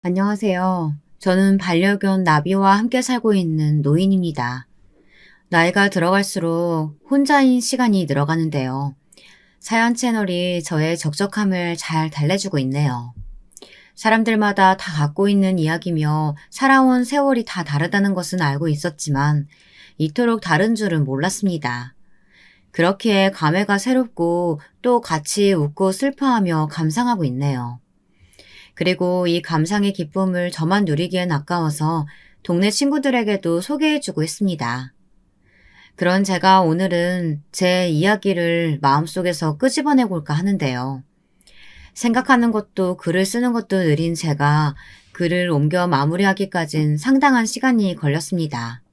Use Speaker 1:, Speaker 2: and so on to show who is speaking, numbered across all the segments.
Speaker 1: 안녕하세요. 저는 반려견 나비와 함께 살고 있는 노인입니다. 나이가 들어갈수록 혼자인 시간이 늘어가는데요. 사연 채널이 저의 적적함을 잘 달래주고 있네요. 사람들마다 다 갖고 있는 이야기며 살아온 세월이 다 다르다는 것은 알고 있었지만 이토록 다른 줄은 몰랐습니다. 그렇기에 감회가 새롭고 또 같이 웃고 슬퍼하며 감상하고 있네요. 그리고 이 감상의 기쁨을 저만 누리기엔 아까워서 동네 친구들에게도 소개해주고 있습니다. 그런 제가 오늘은 제 이야기를 마음속에서 끄집어내볼까 하는데요. 생각하는 것도 글을 쓰는 것도 느린 제가 글을 옮겨 마무리하기까진 상당한 시간이 걸렸습니다.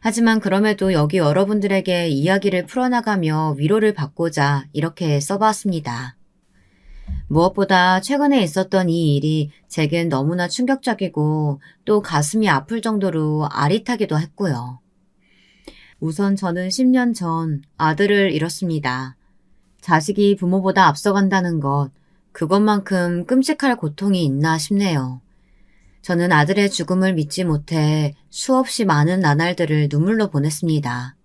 Speaker 1: 하지만 그럼에도 여기 여러분들에게 이야기를 풀어나가며 위로를 받고자 이렇게 써봤습니다. 무엇보다 최근에 있었던 이 일이 제겐 너무나 충격적이고 또 가슴이 아플 정도로 아릿하기도 했고요. 우선 저는 10년 전 아들을 잃었습니다. 자식이 부모보다 앞서간다는 것, 그것만큼 끔찍할 고통이 있나 싶네요. 저는 아들의 죽음을 믿지 못해 수없이 많은 나날들을 눈물로 보냈습니다.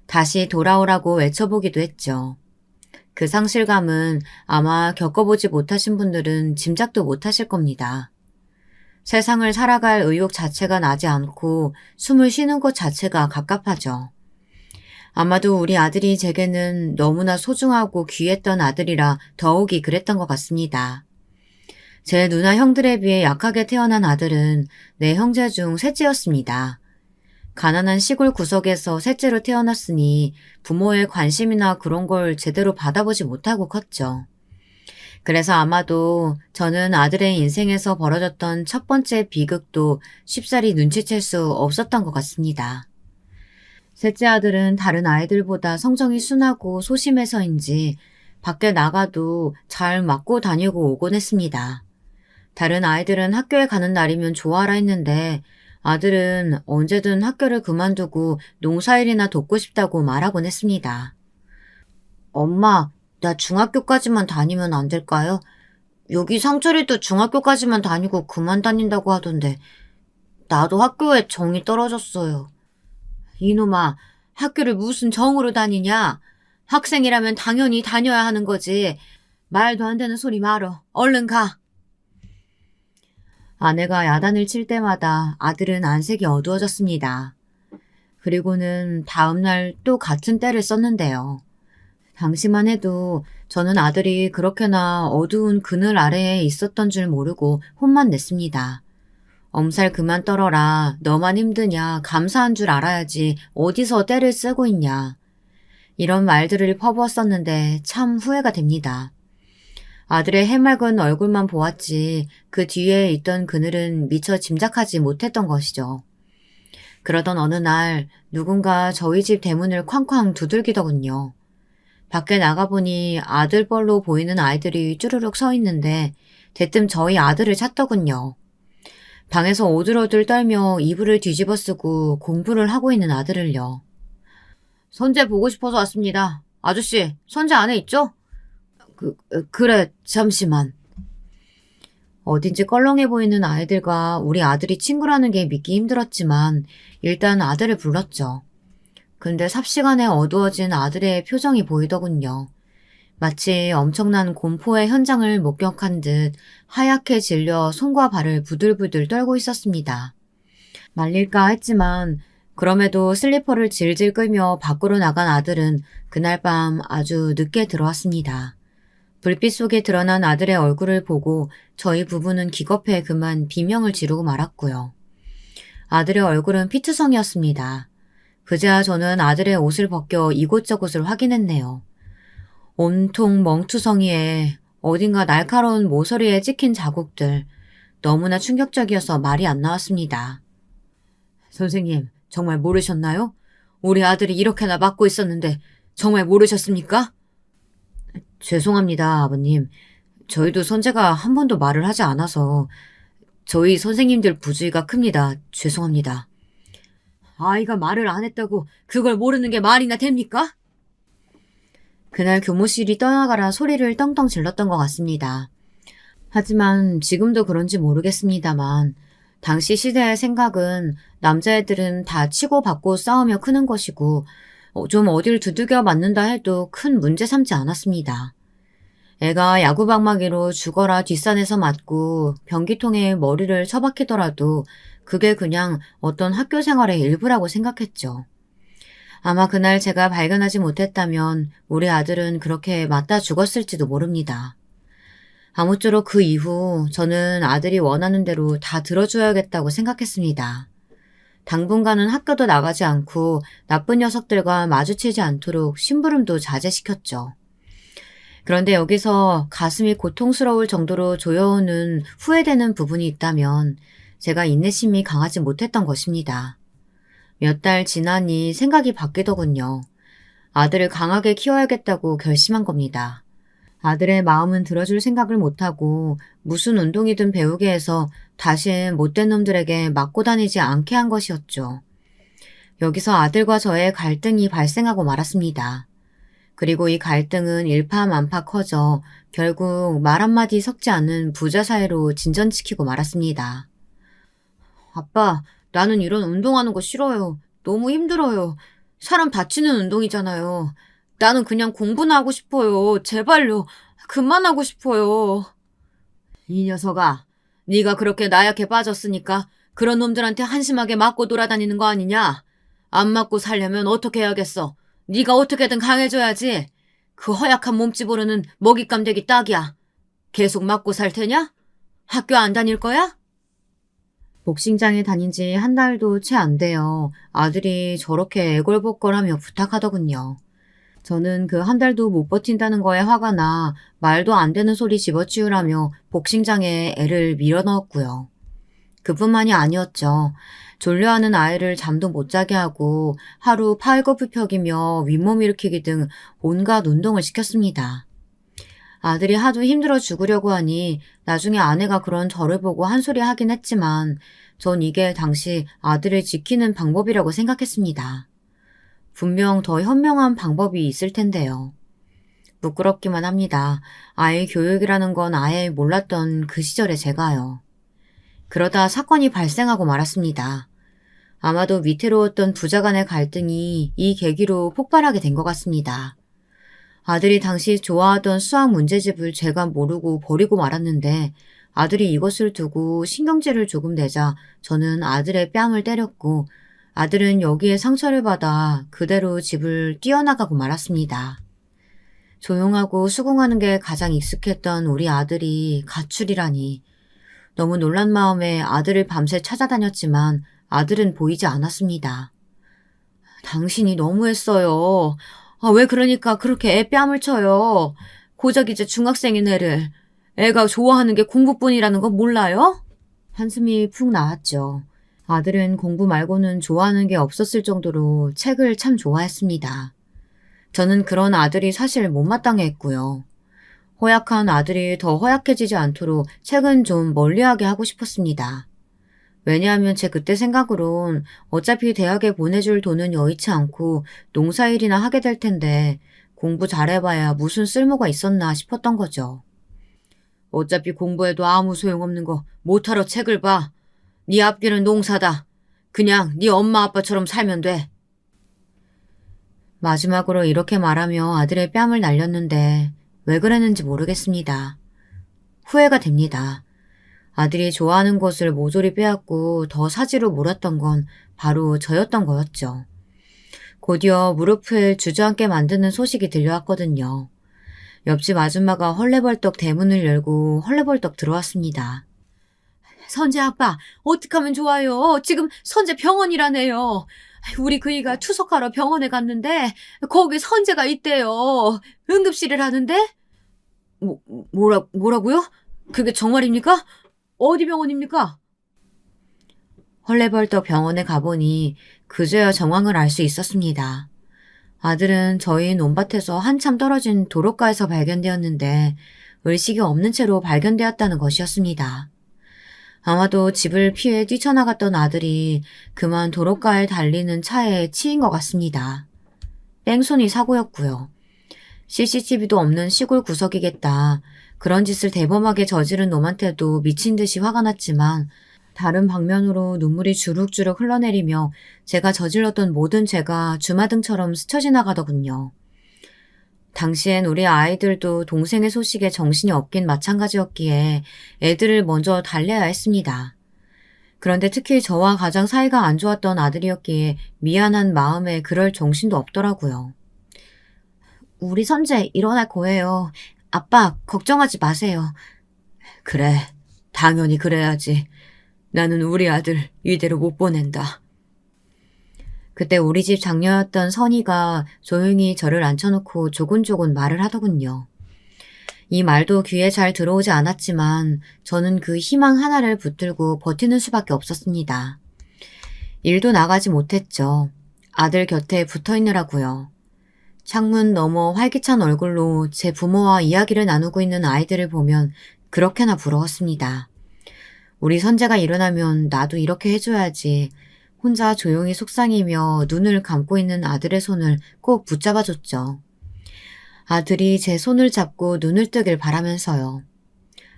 Speaker 1: 다시 돌아오라고 외쳐보기도 했죠. 그 상실감은 아마 겪어보지 못하신 분들은 짐작도 못하실 겁니다. 세상을 살아갈 의욕 자체가 나지 않고 숨을 쉬는 것 자체가 갑갑하죠. 아마도 우리 아들이 제게는 너무나 소중하고 귀했던 아들이라 더욱이 그랬던 것 같습니다. 제 누나 형들에 비해 약하게 태어난 아들은 내 형제 중 셋째였습니다. 가난한 시골 구석에서 셋째로 태어났으니 부모의 관심이나 그런 걸 제대로 받아보지 못하고 컸죠. 그래서 아마도 저는 아들의 인생에서 벌어졌던 첫 번째 비극도 쉽사리 눈치챌 수 없었던 것 같습니다. 셋째 아들은 다른 아이들보다 성정이 순하고 소심해서인지 밖에 나가도 잘 맞고 다니고 오곤 했습니다. 다른 아이들은 학교에 가는 날이면 좋아라 했는데 아들은 언제든 학교를 그만두고 농사일이나 돕고 싶다고 말하곤 했습니다. 엄마, 나 중학교까지만 다니면 안 될까요? 여기 상철이도 중학교까지만 다니고 그만 다닌다고 하던데 나도 학교에 정이 떨어졌어요. 이놈아, 학교를 무슨 정으로 다니냐? 학생이라면 당연히 다녀야 하는 거지. 말도 안 되는 소리 말어. 얼른 가. 아내가 야단을 칠 때마다 아들은 안색이 어두워졌습니다. 그리고는 다음날 또 같은 때를 썼는데요. 당시만 해도 저는 아들이 그렇게나 어두운 그늘 아래에 있었던 줄 모르고 혼만 냈습니다. 엄살 그만 떨어라. 너만 힘드냐. 감사한 줄 알아야지. 어디서 때를 쓰고 있냐. 이런 말들을 퍼부었었는데 참 후회가 됩니다. 아들의 해맑은 얼굴만 보았지 그 뒤에 있던 그늘은 미처 짐작하지 못했던 것이죠. 그러던 어느 날 누군가 저희 집 대문을 쾅쾅 두들기더군요. 밖에 나가보니 아들뻘로 보이는 아이들이 쭈르륵 서 있는데 대뜸 저희 아들을 찾더군요. 방에서 오들오들 떨며 이불을 뒤집어 쓰고 공부를 하고 있는 아들을요. 선재 보고 싶어서 왔습니다. 아저씨, 선재 안에 있죠? 그래, 잠시만. 어딘지 껄렁해 보이는 아이들과 우리 아들이 친구라는 게 믿기 힘들었지만 일단 아들을 불렀죠. 근데 삽시간에 어두워진 아들의 표정이 보이더군요. 마치 엄청난 공포의 현장을 목격한 듯 하얗게 질려 손과 발을 부들부들 떨고 있었습니다. 말릴까 했지만 그럼에도 슬리퍼를 질질 끌며 밖으로 나간 아들은 그날 밤 아주 늦게 들어왔습니다. 불빛 속에 드러난 아들의 얼굴을 보고 저희 부부는 기겁해 그만 비명을 지르고 말았고요. 아들의 얼굴은 피투성이었습니다. 그제야 저는 아들의 옷을 벗겨 이곳저곳을 확인했네요. 온통 멍투성이에 어딘가 날카로운 모서리에 찍힌 자국들. 너무나 충격적이어서 말이 안 나왔습니다. 선생님, 정말 모르셨나요? 우리 아들이 이렇게나 맞고 있었는데 정말 모르셨습니까? 죄송합니다, 아버님. 저희도 선재가 한 번도 말을 하지 않아서 저희 선생님들 부주의가 큽니다. 죄송합니다. 아이가 말을 안 했다고 그걸 모르는 게 말이나 됩니까? 그날 교무실이 떠나가라 소리를 떵떵 질렀던 것 같습니다. 하지만 지금도 그런지 모르겠습니다만 당시 시대의 생각은 남자애들은 다 치고받고 싸우며 크는 것이고 좀 어딜 두들겨 맞는다 해도 큰 문제 삼지 않았습니다. 애가 야구방망이로 죽어라 뒷산에서 맞고 변기통에 머리를 처박히더라도 그게 그냥 어떤 학교 생활의 일부라고 생각했죠. 아마 그날 제가 발견하지 못했다면 우리 아들은 그렇게 맞다 죽었을지도 모릅니다. 아무쪼록 그 이후 저는 아들이 원하는 대로 다 들어줘야겠다고 생각했습니다. 당분간은 학교도 나가지 않고 나쁜 녀석들과 마주치지 않도록 심부름도 자제시켰죠. 그런데 여기서 가슴이 고통스러울 정도로 조여오는 후회되는 부분이 있다면 제가 인내심이 강하지 못했던 것입니다. 몇 달 지나니 생각이 바뀌더군요. 아들을 강하게 키워야겠다고 결심한 겁니다. 아들의 마음은 들어줄 생각을 못하고 무슨 운동이든 배우게 해서 다시 못된 놈들에게 맞고 다니지 않게 한 것이었죠. 여기서 아들과 저의 갈등이 발생하고 말았습니다. 그리고 이 갈등은 일파만파 커져 결국 말 한마디 섞지 않는 부자 사이로 진전시키고 말았습니다. 아빠, 나는 이런 운동하는 거 싫어요. 너무 힘들어요. 사람 다치는 운동이잖아요. 나는 그냥 공부나 하고 싶어요. 제발요. 그만하고 싶어요. 이 녀석아, 네가 그렇게 나약해 빠졌으니까 그런 놈들한테 한심하게 맞고 돌아다니는 거 아니냐? 안 맞고 살려면 어떻게 해야겠어? 네가 어떻게든 강해져야지. 그 허약한 몸집으로는 먹잇감 되기 딱이야. 계속 맞고 살 테냐? 학교 안 다닐 거야? 복싱장에 다닌 지 한 달도 채 안 돼요. 아들이 저렇게 애걸복걸하며 부탁하더군요. 저는 그 한 달도 못 버틴다는 거에 화가 나 말도 안 되는 소리 집어치우라며 복싱장에 애를 밀어넣었고요. 그뿐만이 아니었죠. 졸려하는 아이를 잠도 못 자게 하고 하루 팔굽혀펴기며 윗몸 일으키기 등 온갖 운동을 시켰습니다. 아들이 하도 힘들어 죽으려고 하니 나중에 아내가 그런 저를 보고 한 소리 하긴 했지만 전 이게 당시 아들을 지키는 방법이라고 생각했습니다. 분명 더 현명한 방법이 있을 텐데요. 부끄럽기만 합니다. 아이 교육이라는 건 아예 몰랐던 그 시절의 제가요. 그러다 사건이 발생하고 말았습니다. 아마도 위태로웠던 부자 간의 갈등이 이 계기로 폭발하게 된 것 같습니다. 아들이 당시 좋아하던 수학 문제집을 제가 모르고 버리고 말았는데 아들이 이것을 두고 신경질을 조금 내자 저는 아들의 뺨을 때렸고 아들은 여기에 상처를 받아 그대로 집을 뛰어나가고 말았습니다. 조용하고 수긍하는 게 가장 익숙했던 우리 아들이 가출이라니. 너무 놀란 마음에 아들을 밤새 찾아다녔지만 아들은 보이지 않았습니다. 당신이 너무했어요. 왜 그러니까 그렇게 애 뺨을 쳐요. 고작 이제 중학생인 애를. 애가 좋아하는 게 공부뿐이라는 거 몰라요? 한숨이 푹 나왔죠. 아들은 공부 말고는 좋아하는 게 없었을 정도로 책을 참 좋아했습니다. 저는 그런 아들이 사실 못마땅해 했고요. 허약한 아들이 더 허약해지지 않도록 책은 좀 멀리하게 하고 싶었습니다. 왜냐하면 제 그때 생각으론 어차피 대학에 보내줄 돈은 여의치 않고 농사일이나 하게 될 텐데 공부 잘해봐야 무슨 쓸모가 있었나 싶었던 거죠. 어차피 공부해도 아무 소용없는 거 못하러 책을 봐. 네 앞길은 농사다. 그냥 네 엄마 아빠처럼 살면 돼. 마지막으로 이렇게 말하며 아들의 뺨을 날렸는데 왜 그랬는지 모르겠습니다. 후회가 됩니다. 아들이 좋아하는 것을 모조리 빼앗고 더 사지로 몰았던 건 바로 저였던 거였죠. 곧이어 무릎을 주저앉게 만드는 소식이 들려왔거든요. 옆집 아줌마가 헐레벌떡 대문을 열고 헐레벌떡 들어왔습니다. 선재 아빠, 어떡하면 좋아요? 지금 선재 병원이라네요. 우리 그이가 투석하러 병원에 갔는데 거기 선재가 있대요. 응급실을 하는데? 뭐라고요? 그게 정말입니까? 어디 병원입니까? 헐레벌떡 병원에 가보니 그제야 정황을 알 수 있었습니다. 아들은 저희 논밭에서 한참 떨어진 도로가에서 발견되었는데 의식이 없는 채로 발견되었다는 것이었습니다. 아마도 집을 피해 뛰쳐나갔던 아들이 그만 도로가에 달리는 차에 치인 것 같습니다. 뺑소니 사고였고요. CCTV도 없는 시골 구석이겠다. 그런 짓을 대범하게 저지른 놈한테도 미친 듯이 화가 났지만 다른 방면으로 눈물이 주룩주룩 흘러내리며 제가 저질렀던 모든 죄가 주마등처럼 스쳐 지나가더군요. 당시엔 우리 아이들도 동생의 소식에 정신이 없긴 마찬가지였기에 애들을 먼저 달래야 했습니다. 그런데 특히 저와 가장 사이가 안 좋았던 아들이었기에 미안한 마음에 그럴 정신도 없더라고요. 우리 선재 일어날 거예요. 아빠, 걱정하지 마세요. 그래, 당연히 그래야지. 나는 우리 아들 이대로 못 보낸다. 그때 우리 집 장녀였던 선이가 조용히 저를 앉혀놓고 조곤조곤 말을 하더군요. 이 말도 귀에 잘 들어오지 않았지만 저는 그 희망 하나를 붙들고 버티는 수밖에 없었습니다. 일도 나가지 못했죠. 아들 곁에 붙어있느라고요. 창문 너머 활기찬 얼굴로 제 부모와 이야기를 나누고 있는 아이들을 보면 그렇게나 부러웠습니다. 우리 선재가 일어나면 나도 이렇게 해줘야지. 혼자 조용히 속상이며 눈을 감고 있는 아들의 손을 꼭 붙잡아줬죠. 아들이 제 손을 잡고 눈을 뜨길 바라면서요.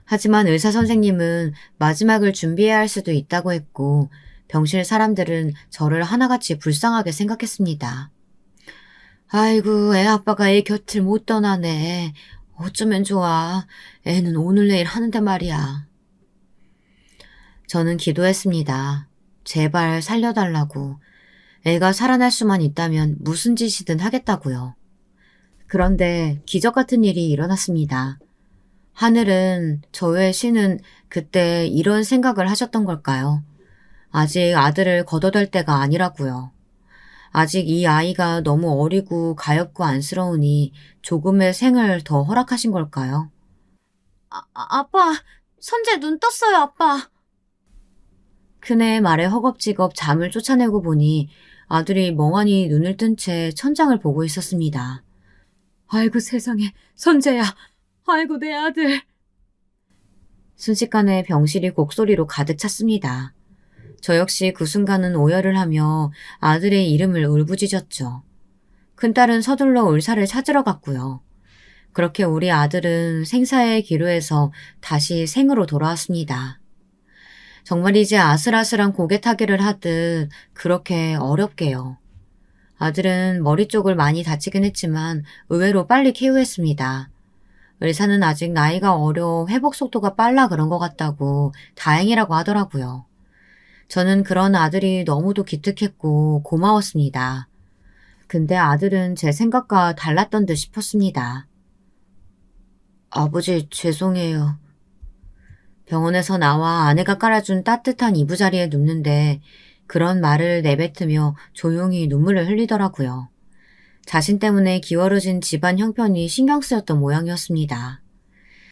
Speaker 1: 하지만 의사 선생님은 마지막을 준비해야 할 수도 있다고 했고 병실 사람들은 저를 하나같이 불쌍하게 생각했습니다. 아이고, 애 아빠가 애 곁을 못 떠나네. 어쩌면 좋아. 애는 오늘 내일 하는데 말이야. 저는 기도했습니다. 제발 살려달라고. 애가 살아날 수만 있다면 무슨 짓이든 하겠다고요. 그런데 기적 같은 일이 일어났습니다. 하늘은, 저의 신은 그때 이런 생각을 하셨던 걸까요? 아직 아들을 걷어댈 때가 아니라고요. 아직 이 아이가 너무 어리고 가엾고 안쓰러우니 조금의 생을 더 허락하신 걸까요? 아빠, 선재 눈 떴어요, 아빠. 큰애의 말에 허겁지겁 잠을 쫓아내고 보니 아들이 멍하니 눈을 뜬 채 천장을 보고 있었습니다. 아이고 세상에, 선재야. 아이고 내 아들. 순식간에 병실이 곡소리로 가득 찼습니다. 저 역시 그 순간은 오열을 하며 아들의 이름을 울부짖었죠. 큰딸은 서둘러 의사를 찾으러 갔고요. 그렇게 우리 아들은 생사의 기로에서 다시 생으로 돌아왔습니다. 정말 이제 아슬아슬한 고개 타기를 하듯 그렇게 어렵게요. 아들은 머리 쪽을 많이 다치긴 했지만 의외로 빨리 쾌유했습니다. 의사는 아직 나이가 어려 회복 속도가 빨라 그런 것 같다고 다행이라고 하더라고요. 저는 그런 아들이 너무도 기특했고 고마웠습니다. 근데 아들은 제 생각과 달랐던 듯 싶었습니다. 아버지 죄송해요. 병원에서 나와 아내가 깔아준 따뜻한 이부자리에 눕는데 그런 말을 내뱉으며 조용히 눈물을 흘리더라고요. 자신 때문에 기울어진 집안 형편이 신경 쓰였던 모양이었습니다.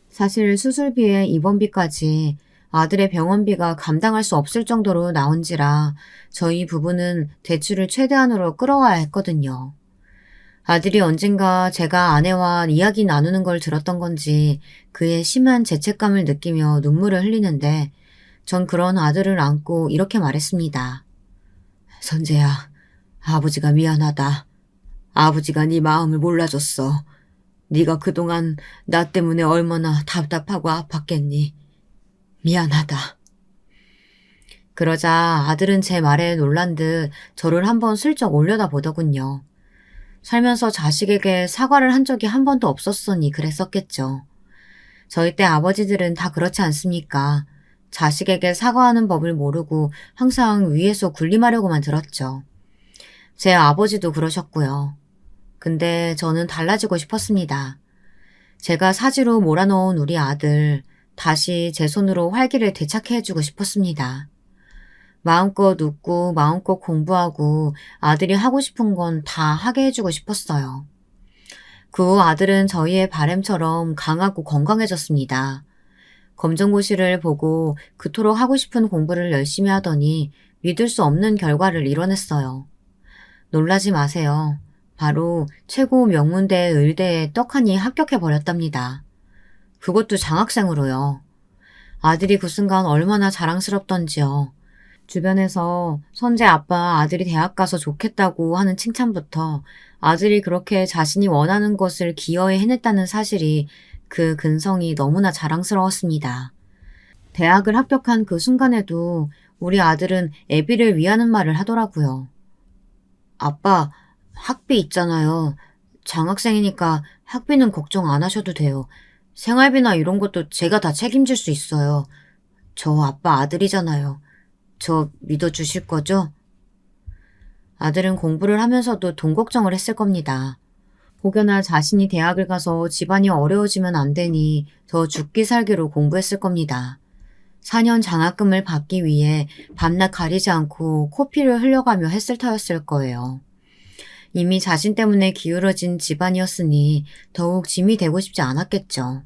Speaker 1: 사실 수술비에 입원비까지 아들의 병원비가 감당할 수 없을 정도로 나온지라 저희 부부는 대출을 최대한으로 끌어와야 했거든요. 아들이 언젠가 제가 아내와 이야기 나누는 걸 들었던 건지 그의 심한 죄책감을 느끼며 눈물을 흘리는데 전 그런 아들을 안고 이렇게 말했습니다. 선재야, 아버지가 미안하다. 아버지가 네 마음을 몰라줬어. 네가 그동안 나 때문에 얼마나 답답하고 아팠겠니. 미안하다. 그러자 아들은 제 말에 놀란 듯 저를 한번 슬쩍 올려다보더군요. 살면서 자식에게 사과를 한 적이 한 번도 없었으니 그랬었겠죠. 저희 때 아버지들은 다 그렇지 않습니까? 자식에게 사과하는 법을 모르고 항상 위에서 군림하려고만 들었죠. 제 아버지도 그러셨고요. 근데 저는 달라지고 싶었습니다. 제가 사지로 몰아넣은 우리 아들, 다시 제 손으로 활기를 되찾게 해주고 싶었습니다. 마음껏 웃고 마음껏 공부하고 아들이 하고 싶은 건 다 하게 해주고 싶었어요. 그 후 아들은 저희의 바람처럼 강하고 건강해졌습니다. 검정고시를 보고 그토록 하고 싶은 공부를 열심히 하더니 믿을 수 없는 결과를 이뤄냈어요. 놀라지 마세요. 바로 최고 명문대 의대에 떡하니 합격해버렸답니다. 그것도 장학생으로요. 아들이 그 순간 얼마나 자랑스럽던지요. 주변에서 선재 아빠 아들이 대학 가서 좋겠다고 하는 칭찬부터 아들이 그렇게 자신이 원하는 것을 기어이 해냈다는 사실이 그 근성이 너무나 자랑스러웠습니다. 대학을 합격한 그 순간에도 우리 아들은 애비를 위하는 말을 하더라고요. 아빠, 학비 있잖아요. 장학생이니까 학비는 걱정 안 하셔도 돼요. 생활비나 이런 것도 제가 다 책임질 수 있어요. 저 아빠 아들이잖아요. 저 믿어주실 거죠? 아들은 공부를 하면서도 돈 걱정을 했을 겁니다. 혹여나 자신이 대학을 가서 집안이 어려워지면 안 되니 더 죽기 살기로 공부했을 겁니다. 4년 장학금을 받기 위해 밤낮 가리지 않고 코피를 흘려가며 했을 터였을 거예요. 이미 자신 때문에 기울어진 집안이었으니 더욱 짐이 되고 싶지 않았겠죠.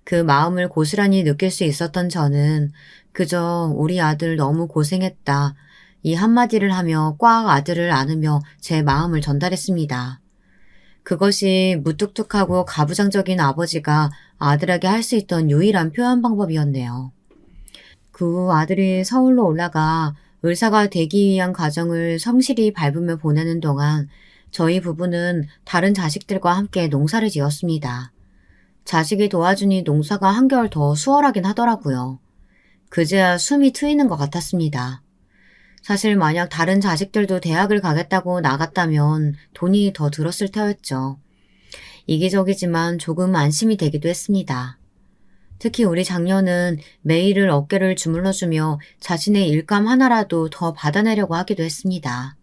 Speaker 1: 그 마음을 고스란히 느낄 수 있었던 저는 그저 우리 아들 너무 고생했다. 이 한마디를 하며 꽉 아들을 안으며 제 마음을 전달했습니다. 그것이 무뚝뚝하고 가부장적인 아버지가 아들에게 할 수 있던 유일한 표현 방법이었네요. 그 후 아들이 서울로 올라가 의사가 되기 위한 과정을 성실히 밟으며 보내는 동안 저희 부부는 다른 자식들과 함께 농사를 지었습니다. 자식이 도와주니 농사가 한결 더 수월하긴 하더라고요. 그제야 숨이 트이는 것 같았습니다. 사실 만약 다른 자식들도 대학을 가겠다고 나갔다면 돈이 더 들었을 터였죠. 이기적이지만 조금 안심이 되기도 했습니다. 특히 우리 장녀는 매일을 어깨를 주물러주며 자신의 일감 하나라도 더 받아내려고 하기도 했습니다.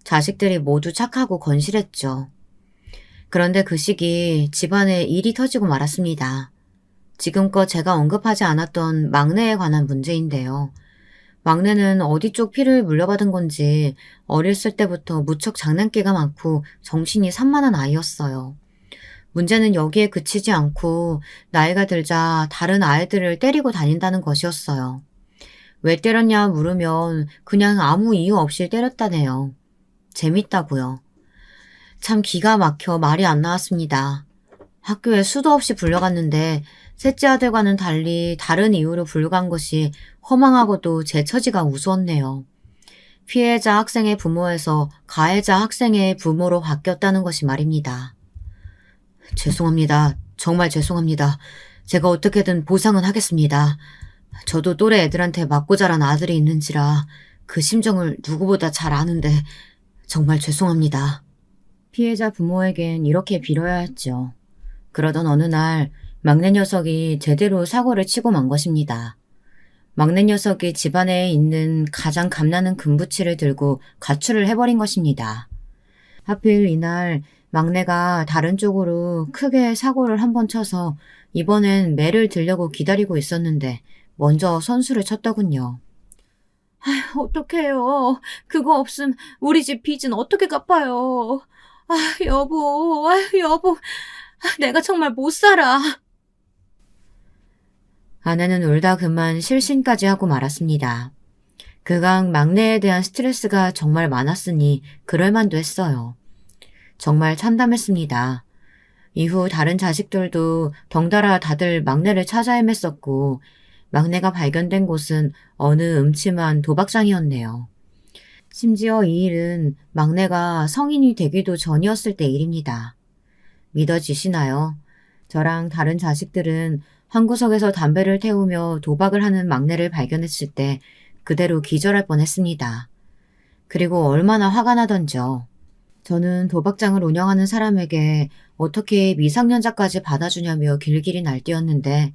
Speaker 1: 자식들이 모두 착하고 건실했죠. 그런데 그 시기 집안에 일이 터지고 말았습니다. 지금껏 제가 언급하지 않았던 막내에 관한 문제인데요. 막내는 어디 쪽 피를 물려받은 건지 어렸을 때부터 무척 장난기가 많고 정신이 산만한 아이였어요. 문제는 여기에 그치지 않고 나이가 들자 다른 아이들을 때리고 다닌다는 것이었어요. 왜 때렸냐 물으면 그냥 아무 이유 없이 때렸다네요. 재밌다고요. 참 기가 막혀 말이 안 나왔습니다. 학교에 수도 없이 불려갔는데 셋째 아들과는 달리 다른 이유로 불려간 것이 허망하고도 제 처지가 우스웠네요. 피해자 학생의 부모에서 가해자 학생의 부모로 바뀌었다는 것이 말입니다. 죄송합니다. 정말 죄송합니다. 제가 어떻게든 보상은 하겠습니다. 저도 또래 애들한테 맞고 자란 아들이 있는지라 그 심정을 누구보다 잘 아는데 정말 죄송합니다. 피해자 부모에겐 이렇게 빌어야 했죠. 그러던 어느 날 막내 녀석이 제대로 사고를 치고 만 것입니다. 막내 녀석이 집안에 있는 가장 감나는 금붙이를 들고 가출을 해버린 것입니다. 하필 이날 막내가 다른 쪽으로 크게 사고를 한번 쳐서 이번엔 매를 들려고 기다리고 있었는데 먼저 선수를 쳤더군요. 어떡해요. 그거 없음 우리 집 빚은 어떻게 갚아요. 여보, 여보. 내가 정말 못 살아. 아내는 울다 그만 실신까지 하고 말았습니다. 그간 막내에 대한 스트레스가 정말 많았으니 그럴 만도 했어요. 정말 참담했습니다. 이후 다른 자식들도 덩달아 다들 막내를 찾아 헤맸었고 막내가 발견된 곳은 어느 음침한 도박장이었네요. 심지어 이 일은 막내가 성인이 되기도 전이었을 때 일입니다. 믿어지시나요? 저랑 다른 자식들은 한 구석에서 담배를 태우며 도박을 하는 막내를 발견했을 때 그대로 기절할 뻔했습니다. 그리고 얼마나 화가 나던지요. 저는 도박장을 운영하는 사람에게 어떻게 미성년자까지 받아주냐며 길길이 날뛰었는데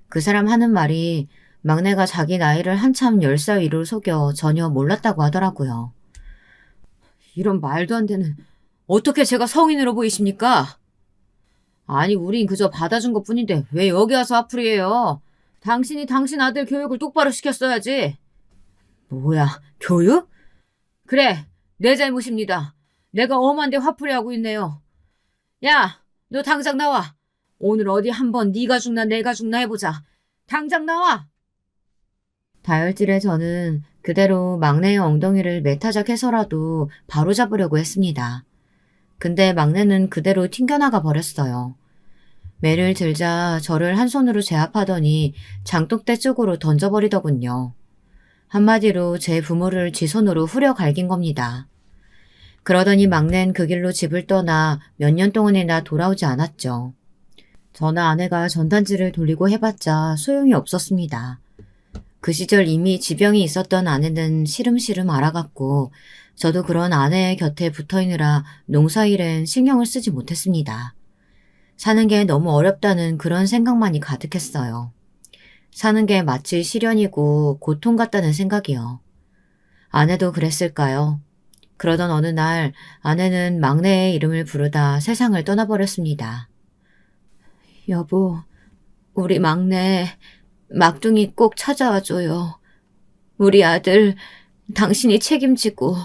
Speaker 1: 그 사람 하는 말이 막내가 자기 나이를 한참 10살 위로 속여 전혀 몰랐다고 하더라고요. 이런 말도 안 되는, 어떻게 제가 성인으로 보이십니까? 아니 우린 그저 받아준 것뿐인데 왜 여기 와서 화풀이해요? 당신이 당신 아들 교육을 똑바로 시켰어야지. 뭐야, 교육? 그래, 내 잘못입니다. 내가 엄한데 화풀이하고 있네요. 야, 너 당장 나와. 오늘 어디 한번 네가 죽나 내가 죽나 해보자. 당장 나와. 다혈질의 저는 그대로 막내의 엉덩이를 메타작해서라도 바로잡으려고 했습니다. 근데 막내는 그대로 튕겨나가 버렸어요. 매를 들자 저를 한 손으로 제압하더니 장독대 쪽으로 던져버리더군요. 한마디로 제 부모를 지 손으로 후려 갈긴 겁니다. 그러더니 막내는 그 길로 집을 떠나 몇 년 동안이나 돌아오지 않았죠. 저나 아내가 전단지를 돌리고 해봤자 소용이 없었습니다. 그 시절 이미 지병이 있었던 아내는 시름시름 알아갔고 저도 그런 아내의 곁에 붙어있느라 농사일엔 신경을 쓰지 못했습니다. 사는 게 너무 어렵다는 그런 생각만이 가득했어요. 사는 게 마치 시련이고 고통 같다는 생각이요. 아내도 그랬을까요? 그러던 어느 날 아내는 막내의 이름을 부르다 세상을 떠나버렸습니다. 여보, 우리 막내 막둥이 꼭 찾아와줘요. 우리 아들 당신이 책임지고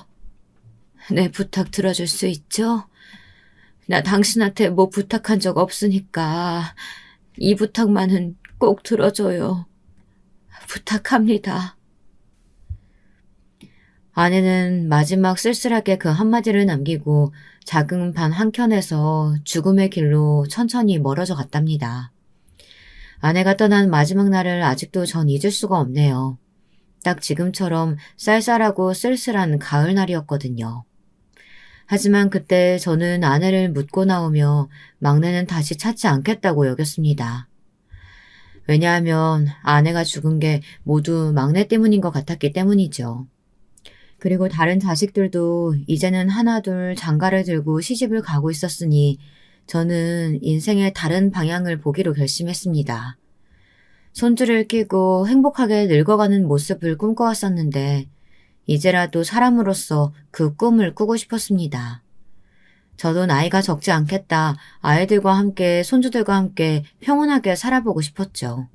Speaker 1: 내 부탁 들어줄 수 있죠? 나 당신한테 뭐 부탁한 적 없으니까 이 부탁만은 꼭 들어줘요. 부탁합니다. 아내는 마지막 쓸쓸하게 그 한마디를 남기고 작은 반 한켠에서 죽음의 길로 천천히 멀어져 갔답니다. 아내가 떠난 마지막 날을 아직도 전 잊을 수가 없네요. 딱 지금처럼 쌀쌀하고 쓸쓸한 가을날이었거든요. 하지만 그때 저는 아내를 묻고 나오며 막내는 다시 찾지 않겠다고 여겼습니다. 왜냐하면 아내가 죽은 게 모두 막내 때문인 것 같았기 때문이죠. 그리고 다른 자식들도 이제는 하나둘 장가를 들고 시집을 가고 있었으니 저는 인생의 다른 방향을 보기로 결심했습니다. 손주를 끼고 행복하게 늙어가는 모습을 꿈꿔왔었는데 이제라도 사람으로서 그 꿈을 꾸고 싶었습니다. 저도 나이가 적지 않겠다. 아이들과 함께 손주들과 함께 평온하게 살아보고 싶었죠.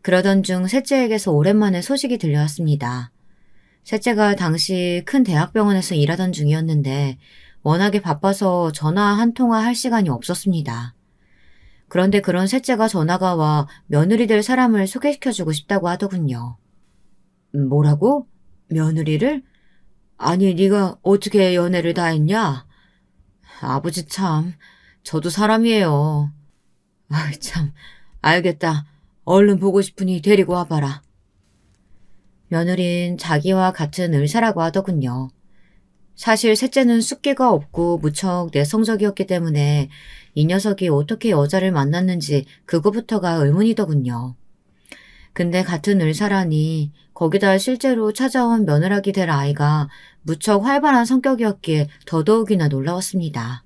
Speaker 1: 그러던 중 셋째에게서 오랜만에 소식이 들려왔습니다. 셋째가 당시 큰 대학병원에서 일하던 중이었는데 워낙에 바빠서 전화 한 통화 할 시간이 없었습니다. 그런데 그런 셋째가 전화가 와 며느리 될 사람을 소개시켜주고 싶다고 하더군요. 뭐라고? 며느리를? 아니 네가 어떻게 연애를 다 했냐? 아버지 참, 저도 사람이에요. 아이 참, 알겠다. 얼른 보고 싶으니 데리고 와봐라. 며느린 자기와 같은 의사라고 하더군요. 사실 셋째는 숫기가 없고 무척 내성적이었기 때문에 이 녀석이 어떻게 여자를 만났는지 그거부터가 의문이더군요. 근데 같은 의사라니 거기다 실제로 찾아온 며느라기 될 아이가 무척 활발한 성격이었기에 더더욱이나 놀라웠습니다.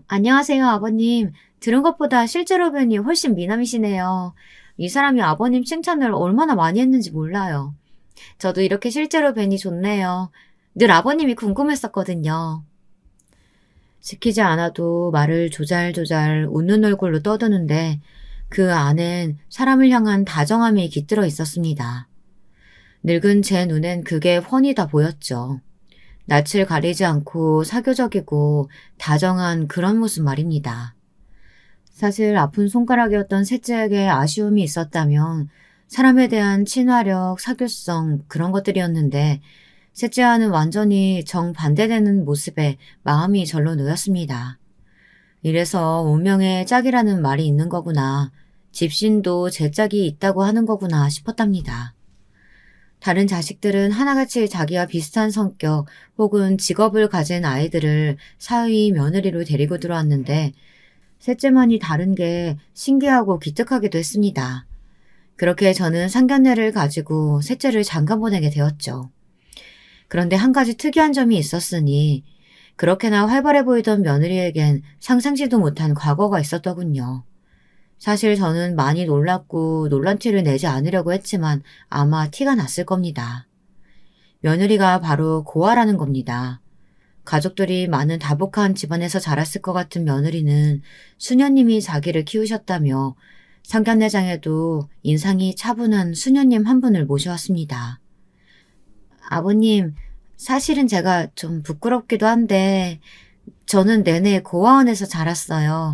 Speaker 1: 안녕하세요, 아버님. 들은 것보다 실제로 뵈니 훨씬 미남이시네요. 이 사람이 아버님 칭찬을 얼마나 많이 했는지 몰라요. 저도 이렇게 실제로 뵈니 좋네요. 늘 아버님이 궁금했었거든요. 시키지 않아도 말을 조잘조잘 웃는 얼굴로 떠드는데 그 안엔 사람을 향한 다정함이 깃들어 있었습니다. 늙은 제 눈엔 그게 훤히 다 보였죠. 낯을 가리지 않고 사교적이고 다정한 그런 모습 말입니다. 사실 아픈 손가락이었던 셋째에게 아쉬움이 있었다면 사람에 대한 친화력, 사교성 그런 것들이었는데 셋째와는 완전히 정반대되는 모습에 마음이 절로 놓였습니다. 이래서 운명의 짝이라는 말이 있는 거구나. 집신도 제 짝이 있다고 하는 거구나 싶었답니다. 다른 자식들은 하나같이 자기와 비슷한 성격 혹은 직업을 가진 아이들을 사위 며느리로 데리고 들어왔는데 셋째만이 다른 게 신기하고 기특하기도 했습니다. 그렇게 저는 상견례를 가지고 셋째를 장가 보내게 되었죠. 그런데 한 가지 특이한 점이 있었으니 그렇게나 활발해 보이던 며느리에겐 상상지도 못한 과거가 있었더군요. 사실 저는 많이 놀랐고 놀란 티를 내지 않으려고 했지만 아마 티가 났을 겁니다. 며느리가 바로 고아라는 겁니다. 가족들이 많은 다복한 집안에서 자랐을 것 같은 며느리는 수녀님이 자기를 키우셨다며 상견례장에도 인상이 차분한 수녀님 한 분을 모셔왔습니다. 아버님, 사실은 제가 좀 부끄럽기도 한데 저는 내내 고아원에서 자랐어요.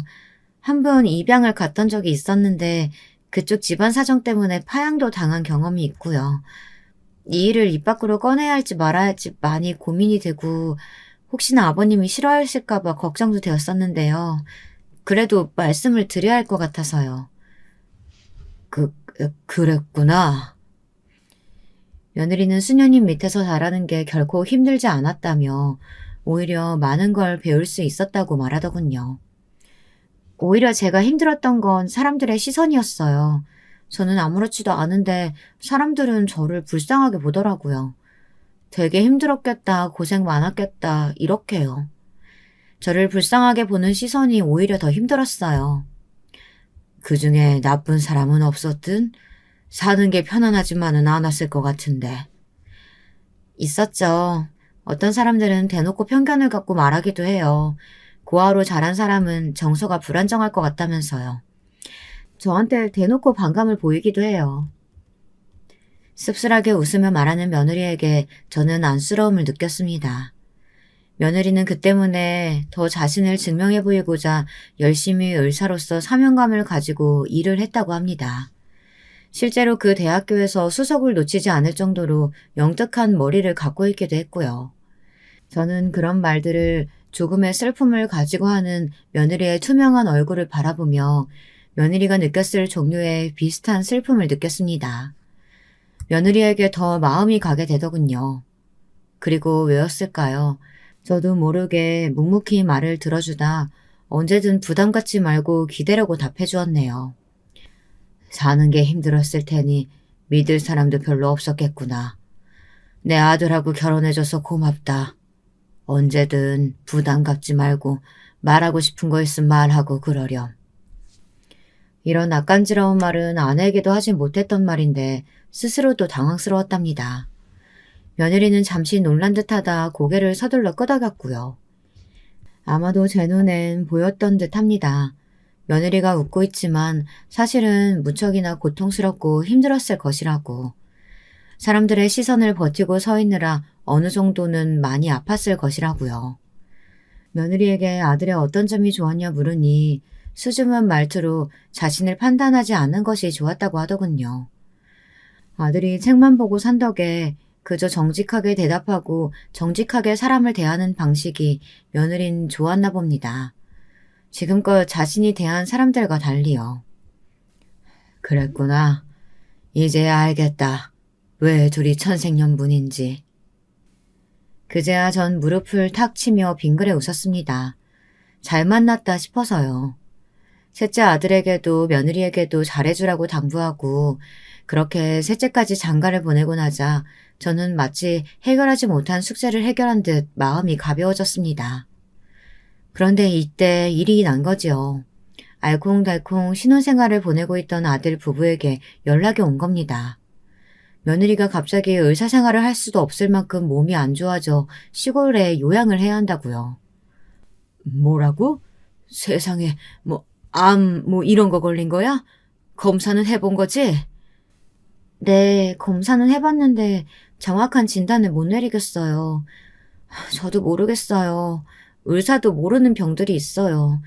Speaker 1: 한 번 입양을 갔던 적이 있었는데 그쪽 집안 사정 때문에 파양도 당한 경험이 있고요. 이 일을 입 밖으로 꺼내야 할지 말아야 할지 많이 고민이 되고 혹시나 아버님이 싫어하실까 봐 걱정도 되었었는데요. 그래도 말씀을 드려야 할 것 같아서요. 그랬구나. 며느리는 수녀님 밑에서 자라는 게 결코 힘들지 않았다며 오히려 많은 걸 배울 수 있었다고 말하더군요. 오히려 제가 힘들었던 건 사람들의 시선이었어요. 저는 아무렇지도 않은데 사람들은 저를 불쌍하게 보더라고요. 되게 힘들었겠다, 고생 많았겠다, 이렇게요. 저를 불쌍하게 보는 시선이 오히려 더 힘들었어요. 그 중에 나쁜 사람은 없었든 사는 게 편안하지만은 않았을 것 같은데. 있었죠. 어떤 사람들은 대놓고 편견을 갖고 말하기도 해요. 고아로 자란 사람은 정서가 불안정할 것 같다면서요. 저한테 대놓고 반감을 보이기도 해요. 씁쓸하게 웃으며 말하는 며느리에게 저는 안쓰러움을 느꼈습니다. 며느리는 그 때문에 더 자신을 증명해 보이고자 열심히 의사로서 사명감을 가지고 일을 했다고 합니다. 실제로 그 대학교에서 수석을 놓치지 않을 정도로 영특한 머리를 갖고 있기도 했고요. 저는 그런 말들을 조금의 슬픔을 가지고 하는 며느리의 투명한 얼굴을 바라보며 며느리가 느꼈을 종류의 비슷한 슬픔을 느꼈습니다. 며느리에게 더 마음이 가게 되더군요. 그리고 왜였을까요? 저도 모르게 묵묵히 말을 들어주다 언제든 부담 갖지 말고 기대라고 답해 주었네요. 사는 게 힘들었을 테니 믿을 사람도 별로 없었겠구나. 내 아들하고 결혼해줘서 고맙다. 언제든 부담 갖지 말고 말하고 싶은 거 있으면 말하고 그러렴. 이런 낯간지러운 말은 아내에게도 하지 못했던 말인데 스스로도 당황스러웠답니다. 며느리는 잠시 놀란 듯하다 고개를 서둘러 끄덕였고요. 아마도 제 눈엔 보였던 듯합니다. 며느리가 웃고 있지만 사실은 무척이나 고통스럽고 힘들었을 것이라고. 사람들의 시선을 버티고 서 있느라 어느 정도는 많이 아팠을 것이라고요. 며느리에게 아들의 어떤 점이 좋았냐 물으니 수줍은 말투로 자신을 판단하지 않는 것이 좋았다고 하더군요. 아들이 책만 보고 산 덕에 그저 정직하게 대답하고 정직하게 사람을 대하는 방식이 며느린 좋았나 봅니다. 지금껏 자신이 대한 사람들과 달리요. 그랬구나. 이제야 알겠다. 왜 둘이 천생연분인지. 그제야 전 무릎을 탁 치며 빙그레 웃었습니다. 잘 만났다 싶어서요. 셋째 아들에게도 며느리에게도 잘해주라고 당부하고 그렇게 셋째까지 장가를 보내고 나자 저는 마치 해결하지 못한 숙제를 해결한 듯 마음이 가벼워졌습니다. 그런데 이때 일이 난 거지요. 알콩달콩 신혼생활을 보내고 있던 아들 부부에게 연락이 온 겁니다. 며느리가 갑자기 의사생활을 할 수도 없을 만큼 몸이 안 좋아져 시골에 요양을 해야 한다고요. 뭐라고? 세상에 암 이런 거 걸린 거야? 검사는 해본 거지? 네, 검사는 해봤는데 정확한 진단을 못 내리겠어요. 저도 모르겠어요. 의사도 모르는 병들이 있어요.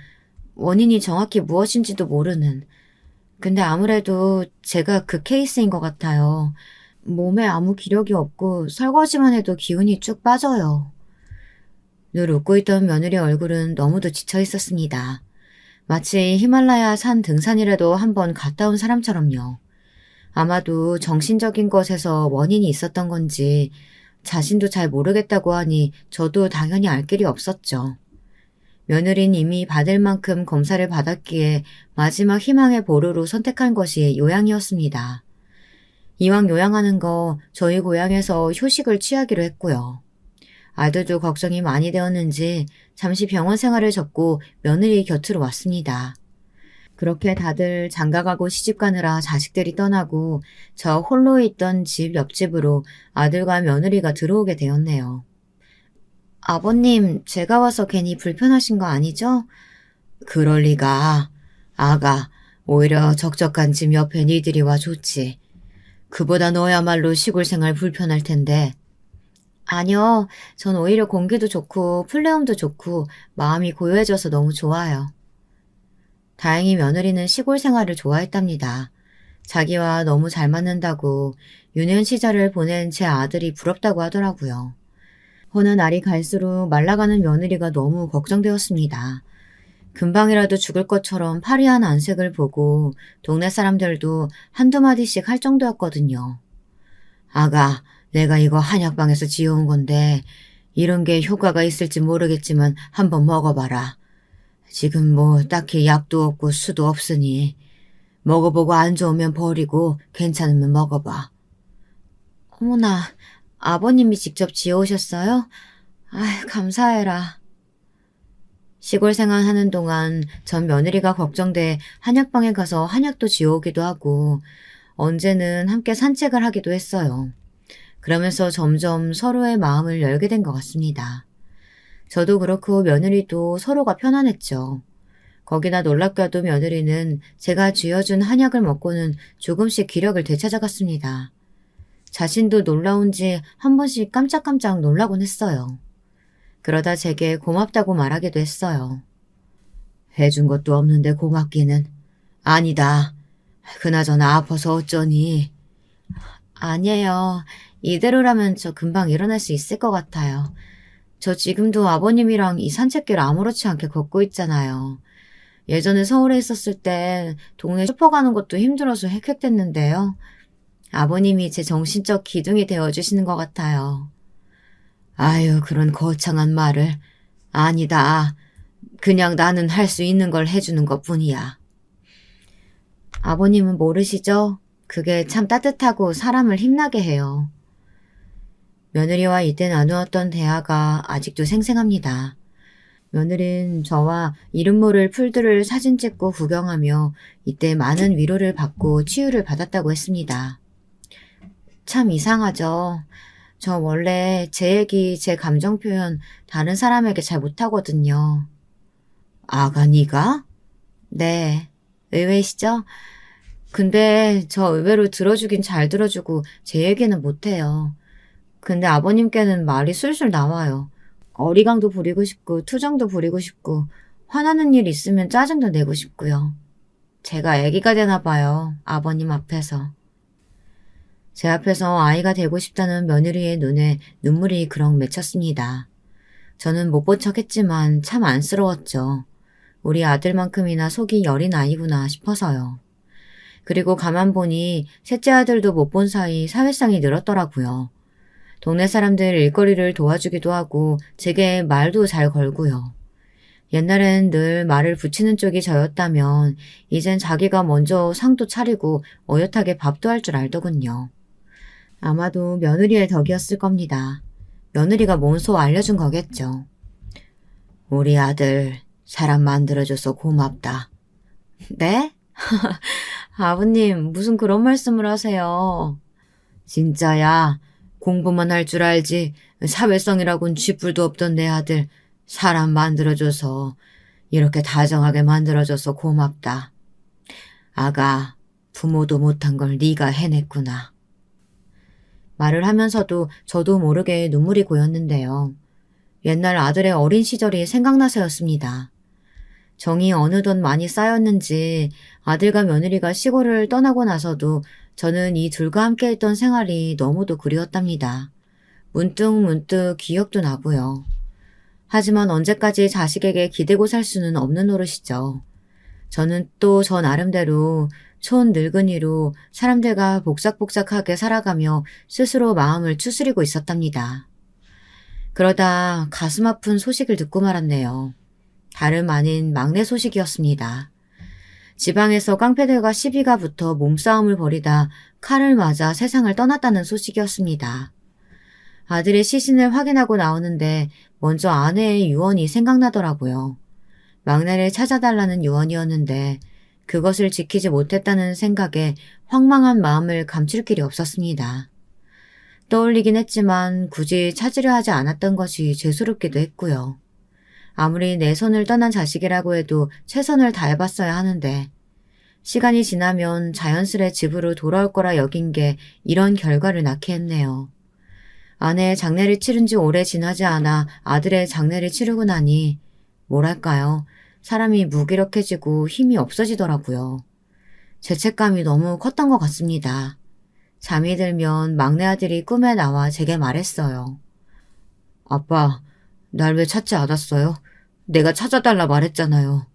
Speaker 1: 원인이 정확히 무엇인지도 모르는. 근데 아무래도 제가 그 케이스인 것 같아요. 몸에 아무 기력이 없고 설거지만 해도 기운이 쭉 빠져요. 늘 웃고 있던 며느리 얼굴은 너무도 지쳐 있었습니다. 마치 히말라야 산 등산이라도 한번 갔다 온 사람처럼요. 아마도 정신적인 것에서 원인이 있었던 건지 자신도 잘 모르겠다고 하니 저도 당연히 알 길이 없었죠. 며느린 이미 받을 만큼 검사를 받았기에 마지막 희망의 보루로 선택한 것이 요양이었습니다. 이왕 요양하는 거 저희 고향에서 휴식을 취하기로 했고요. 아들도 걱정이 많이 되었는지 잠시 병원 생활을 접고 며느리 곁으로 왔습니다. 그렇게 다들 장가가고 시집가느라 자식들이 떠나고 저 홀로 있던 집 옆집으로 아들과 며느리가 들어오게 되었네요. 아버님, 제가 와서 괜히 불편하신 거 아니죠? 그럴 리가. 아가, 오히려 적적한 집 옆에 니들이 와 좋지. 그보다 너야말로 시골 생활 불편할 텐데. 아니요, 전 오히려 공기도 좋고 풀레음도 좋고 마음이 고요해져서 너무 좋아요. 다행히 며느리는 시골 생활을 좋아했답니다. 자기와 너무 잘 맞는다고 유년 시절을 보낸 제 아들이 부럽다고 하더라고요. 어느 날이 갈수록 말라가는 며느리가 너무 걱정되었습니다. 금방이라도 죽을 것처럼 파리한 안색을 보고 동네 사람들도 한두 마디씩 할 정도였거든요. 아가, 내가 이거 한약방에서 지어온 건데 이런 게 효과가 있을지 모르겠지만 한번 먹어봐라. 지금 뭐 딱히 약도 없고 수도 없으니 먹어보고 안 좋으면 버리고 괜찮으면 먹어봐. 어머나, 아버님이 직접 지어오셨어요? 아이, 감사해라. 시골 생활하는 동안 전 며느리가 걱정돼 한약방에 가서 한약도 지어오기도 하고 언제는 함께 산책을 하기도 했어요. 그러면서 점점 서로의 마음을 열게 된 것 같습니다. 저도 그렇고 며느리도 서로가 편안했죠. 거기나 놀랍게도 며느리는 제가 쥐어준 한약을 먹고는 조금씩 기력을 되찾아갔습니다. 자신도 놀라운지 한 번씩 깜짝깜짝 놀라곤 했어요. 그러다 제게 고맙다고 말하기도 했어요. 해준 것도 없는데 고맙기는. 아니다. 그나저나 아파서 어쩌니. 아니에요. 이대로라면 저 금방 일어날 수 있을 것 같아요. 저 지금도 아버님이랑 이 산책길 아무렇지 않게 걷고 있잖아요. 예전에 서울에 있었을 때 동네 슈퍼 가는 것도 힘들어서 헥헥댔는데요. 아버님이 제 정신적 기둥이 되어주시는 것 같아요. 아유, 그런 거창한 말을. 아니다. 그냥 나는 할 수 있는 걸 해주는 것뿐이야. 아버님은 모르시죠? 그게 참 따뜻하고 사람을 힘나게 해요. 며느리와 이때 나누었던 대화가 아직도 생생합니다. 며느리는 저와 이름 모를 풀들을 사진 찍고 구경하며 이때 많은 위로를 받고 치유를 받았다고 했습니다. 참 이상하죠. 저 원래 제 얘기, 제 감정 표현 다른 사람에게 잘 못하거든요. 아가 네가? 네. 의외시죠? 근데 저 의외로 들어주긴 잘 들어주고 제 얘기는 못해요. 근데 아버님께는 말이 술술 나와요. 어리광도 부리고 싶고 투정도 부리고 싶고 화나는 일 있으면 짜증도 내고 싶고요. 제가 애기가 되나 봐요. 아버님 앞에서. 제 앞에서 아이가 되고 싶다는 며느리의 눈에 눈물이 그럭 맺혔습니다. 저는 못 본 척했지만 참 안쓰러웠죠. 우리 아들만큼이나 속이 여린 아이구나 싶어서요. 그리고 가만 보니 셋째 아들도 못 본 사이 사회성이 늘었더라고요. 동네 사람들 일거리를 도와주기도 하고 제게 말도 잘 걸고요. 옛날엔 늘 말을 붙이는 쪽이 저였다면 이젠 자기가 먼저 상도 차리고 어엿하게 밥도 할 줄 알더군요. 아마도 며느리의 덕이었을 겁니다. 며느리가 몸소 알려준 거겠죠. 우리 아들 사람 만들어줘서 고맙다. 네? 아버님 무슨 그런 말씀을 하세요. 진짜야. 공부만 할 줄 알지 사회성이라곤 쥐뿔도 없던 내 아들 사람 만들어줘서 이렇게 다정하게 만들어줘서 고맙다. 아가 부모도 못한 걸 네가 해냈구나. 말을 하면서도 저도 모르게 눈물이 고였는데요. 옛날 아들의 어린 시절이 생각나서였습니다. 정이 어느덧 많이 쌓였는지 아들과 며느리가 시골을 떠나고 나서도 저는 이 둘과 함께 했던 생활이 너무도 그리웠답니다. 문득 기억도 나고요. 하지만 언제까지 자식에게 기대고 살 수는 없는 노릇이죠. 저는 또 저 나름대로 촌 늙은이로 사람들과 복작복작하게 살아가며 스스로 마음을 추스리고 있었답니다. 그러다 가슴 아픈 소식을 듣고 말았네요. 다름 아닌 막내 소식이었습니다. 지방에서 깡패들과 시비가 붙어 몸싸움을 벌이다 칼을 맞아 세상을 떠났다는 소식이었습니다. 아들의 시신을 확인하고 나오는데 먼저 아내의 유언이 생각나더라고요. 막내를 찾아달라는 유언이었는데 그것을 지키지 못했다는 생각에 황망한 마음을 감출 길이 없었습니다. 떠올리긴 했지만 굳이 찾으려 하지 않았던 것이 죄스럽기도 했고요. 아무리 내 손을 떠난 자식이라고 해도 최선을 다해봤어야 하는데 시간이 지나면 자연스레 집으로 돌아올 거라 여긴 게 이런 결과를 낳게 했네요. 아내의 장례를 치른 지 오래 지나지 않아 아들의 장례를 치르고 나니 뭐랄까요. 사람이 무기력해지고 힘이 없어지더라고요. 죄책감이 너무 컸던 것 같습니다. 잠이 들면 막내 아들이 꿈에 나와 제게 말했어요. 아빠, 날 왜 찾지 않았어요? 내가 찾아달라 말했잖아요.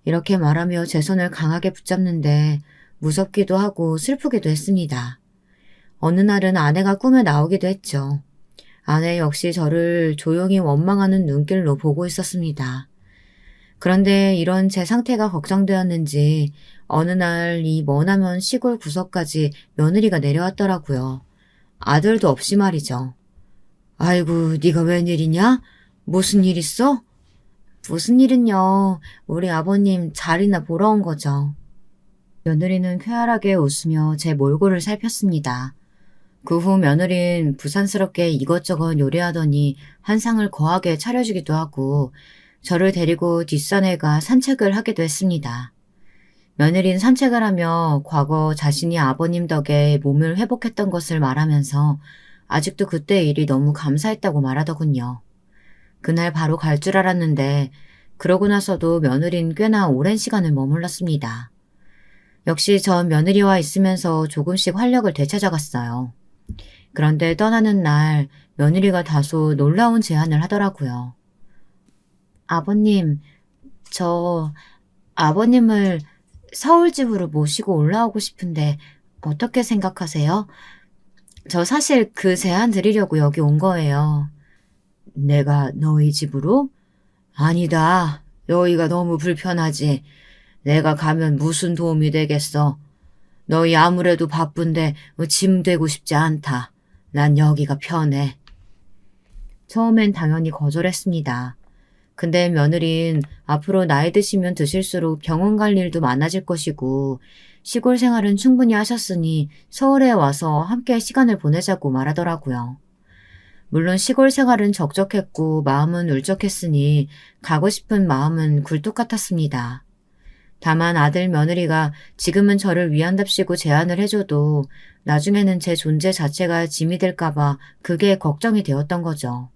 Speaker 1: 이렇게 말하며 제 손을 강하게 붙잡는데 무섭기도 하고 슬프기도 했습니다. 어느 날은 아내가 꿈에 나오기도 했죠. 아내 역시 저를 조용히 원망하는 눈길로 보고 있었습니다. 그런데 이런 제 상태가 걱정되었는지 어느 날 이 머나먼 시골 구석까지 며느리가 내려왔더라고요. 아들도 없이 말이죠. 아이고, 네가 웬일이냐? 무슨 일 있어? 무슨 일은요. 우리 아버님 자리나 보러 온 거죠. 며느리는 쾌활하게 웃으며 제 몰골을 살폈습니다. 그 후 며느린 부산스럽게 이것저것 요리하더니 한 상을 거하게 차려주기도 하고 저를 데리고 뒷산에 가 산책을 하기도 했습니다. 며느린 산책을 하며 과거 자신이 아버님 덕에 몸을 회복했던 것을 말하면서 아직도 그때 일이 너무 감사했다고 말하더군요. 그날 바로 갈 줄 알았는데 그러고 나서도 며느린 꽤나 오랜 시간을 머물렀습니다. 역시 전 며느리와 있으면서 조금씩 활력을 되찾아갔어요. 그런데 떠나는 날 며느리가 다소 놀라운 제안을 하더라고요. 아버님, 저 아버님을 서울 집으로 모시고 올라오고 싶은데 어떻게 생각하세요? 저 사실 그 제안 드리려고 여기 온 거예요. 내가 너희 집으로? 아니다. 여기가 너무 불편하지. 내가 가면 무슨 도움이 되겠어. 너희 아무래도 바쁜데 짐 되고 싶지 않다. 난 여기가 편해. 처음엔 당연히 거절했습니다. 근데 며느린 앞으로 나이 드시면 드실수록 병원 갈 일도 많아질 것이고 시골 생활은 충분히 하셨으니 서울에 와서 함께 시간을 보내자고 말하더라고요. 물론 시골 생활은 적적했고 마음은 울적했으니 가고 싶은 마음은 굴뚝 같았습니다. 다만 아들 며느리가 지금은 저를 위한답시고 제안을 해줘도 나중에는 제 존재 자체가 짐이 될까봐 그게 걱정이 되었던 거죠.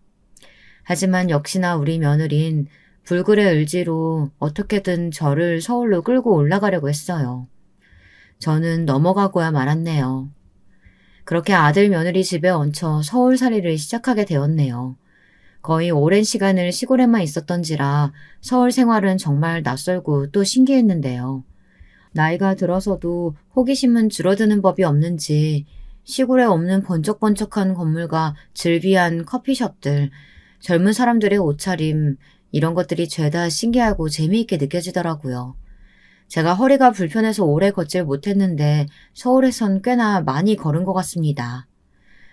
Speaker 1: 하지만 역시나 우리 며느린 불굴의 의지로 어떻게든 저를 서울로 끌고 올라가려고 했어요. 저는 넘어가고야 말았네요. 그렇게 아들 며느리 집에 얹혀 서울살이를 시작하게 되었네요. 거의 오랜 시간을 시골에만 있었던지라 서울 생활은 정말 낯설고 또 신기했는데요. 나이가 들어서도 호기심은 줄어드는 법이 없는지 시골에 없는 번쩍번쩍한 건물과 즐비한 커피숍들, 젊은 사람들의 옷차림, 이런 것들이 죄다 신기하고 재미있게 느껴지더라고요. 제가 허리가 불편해서 오래 걷질 못했는데 서울에선 꽤나 많이 걸은 것 같습니다.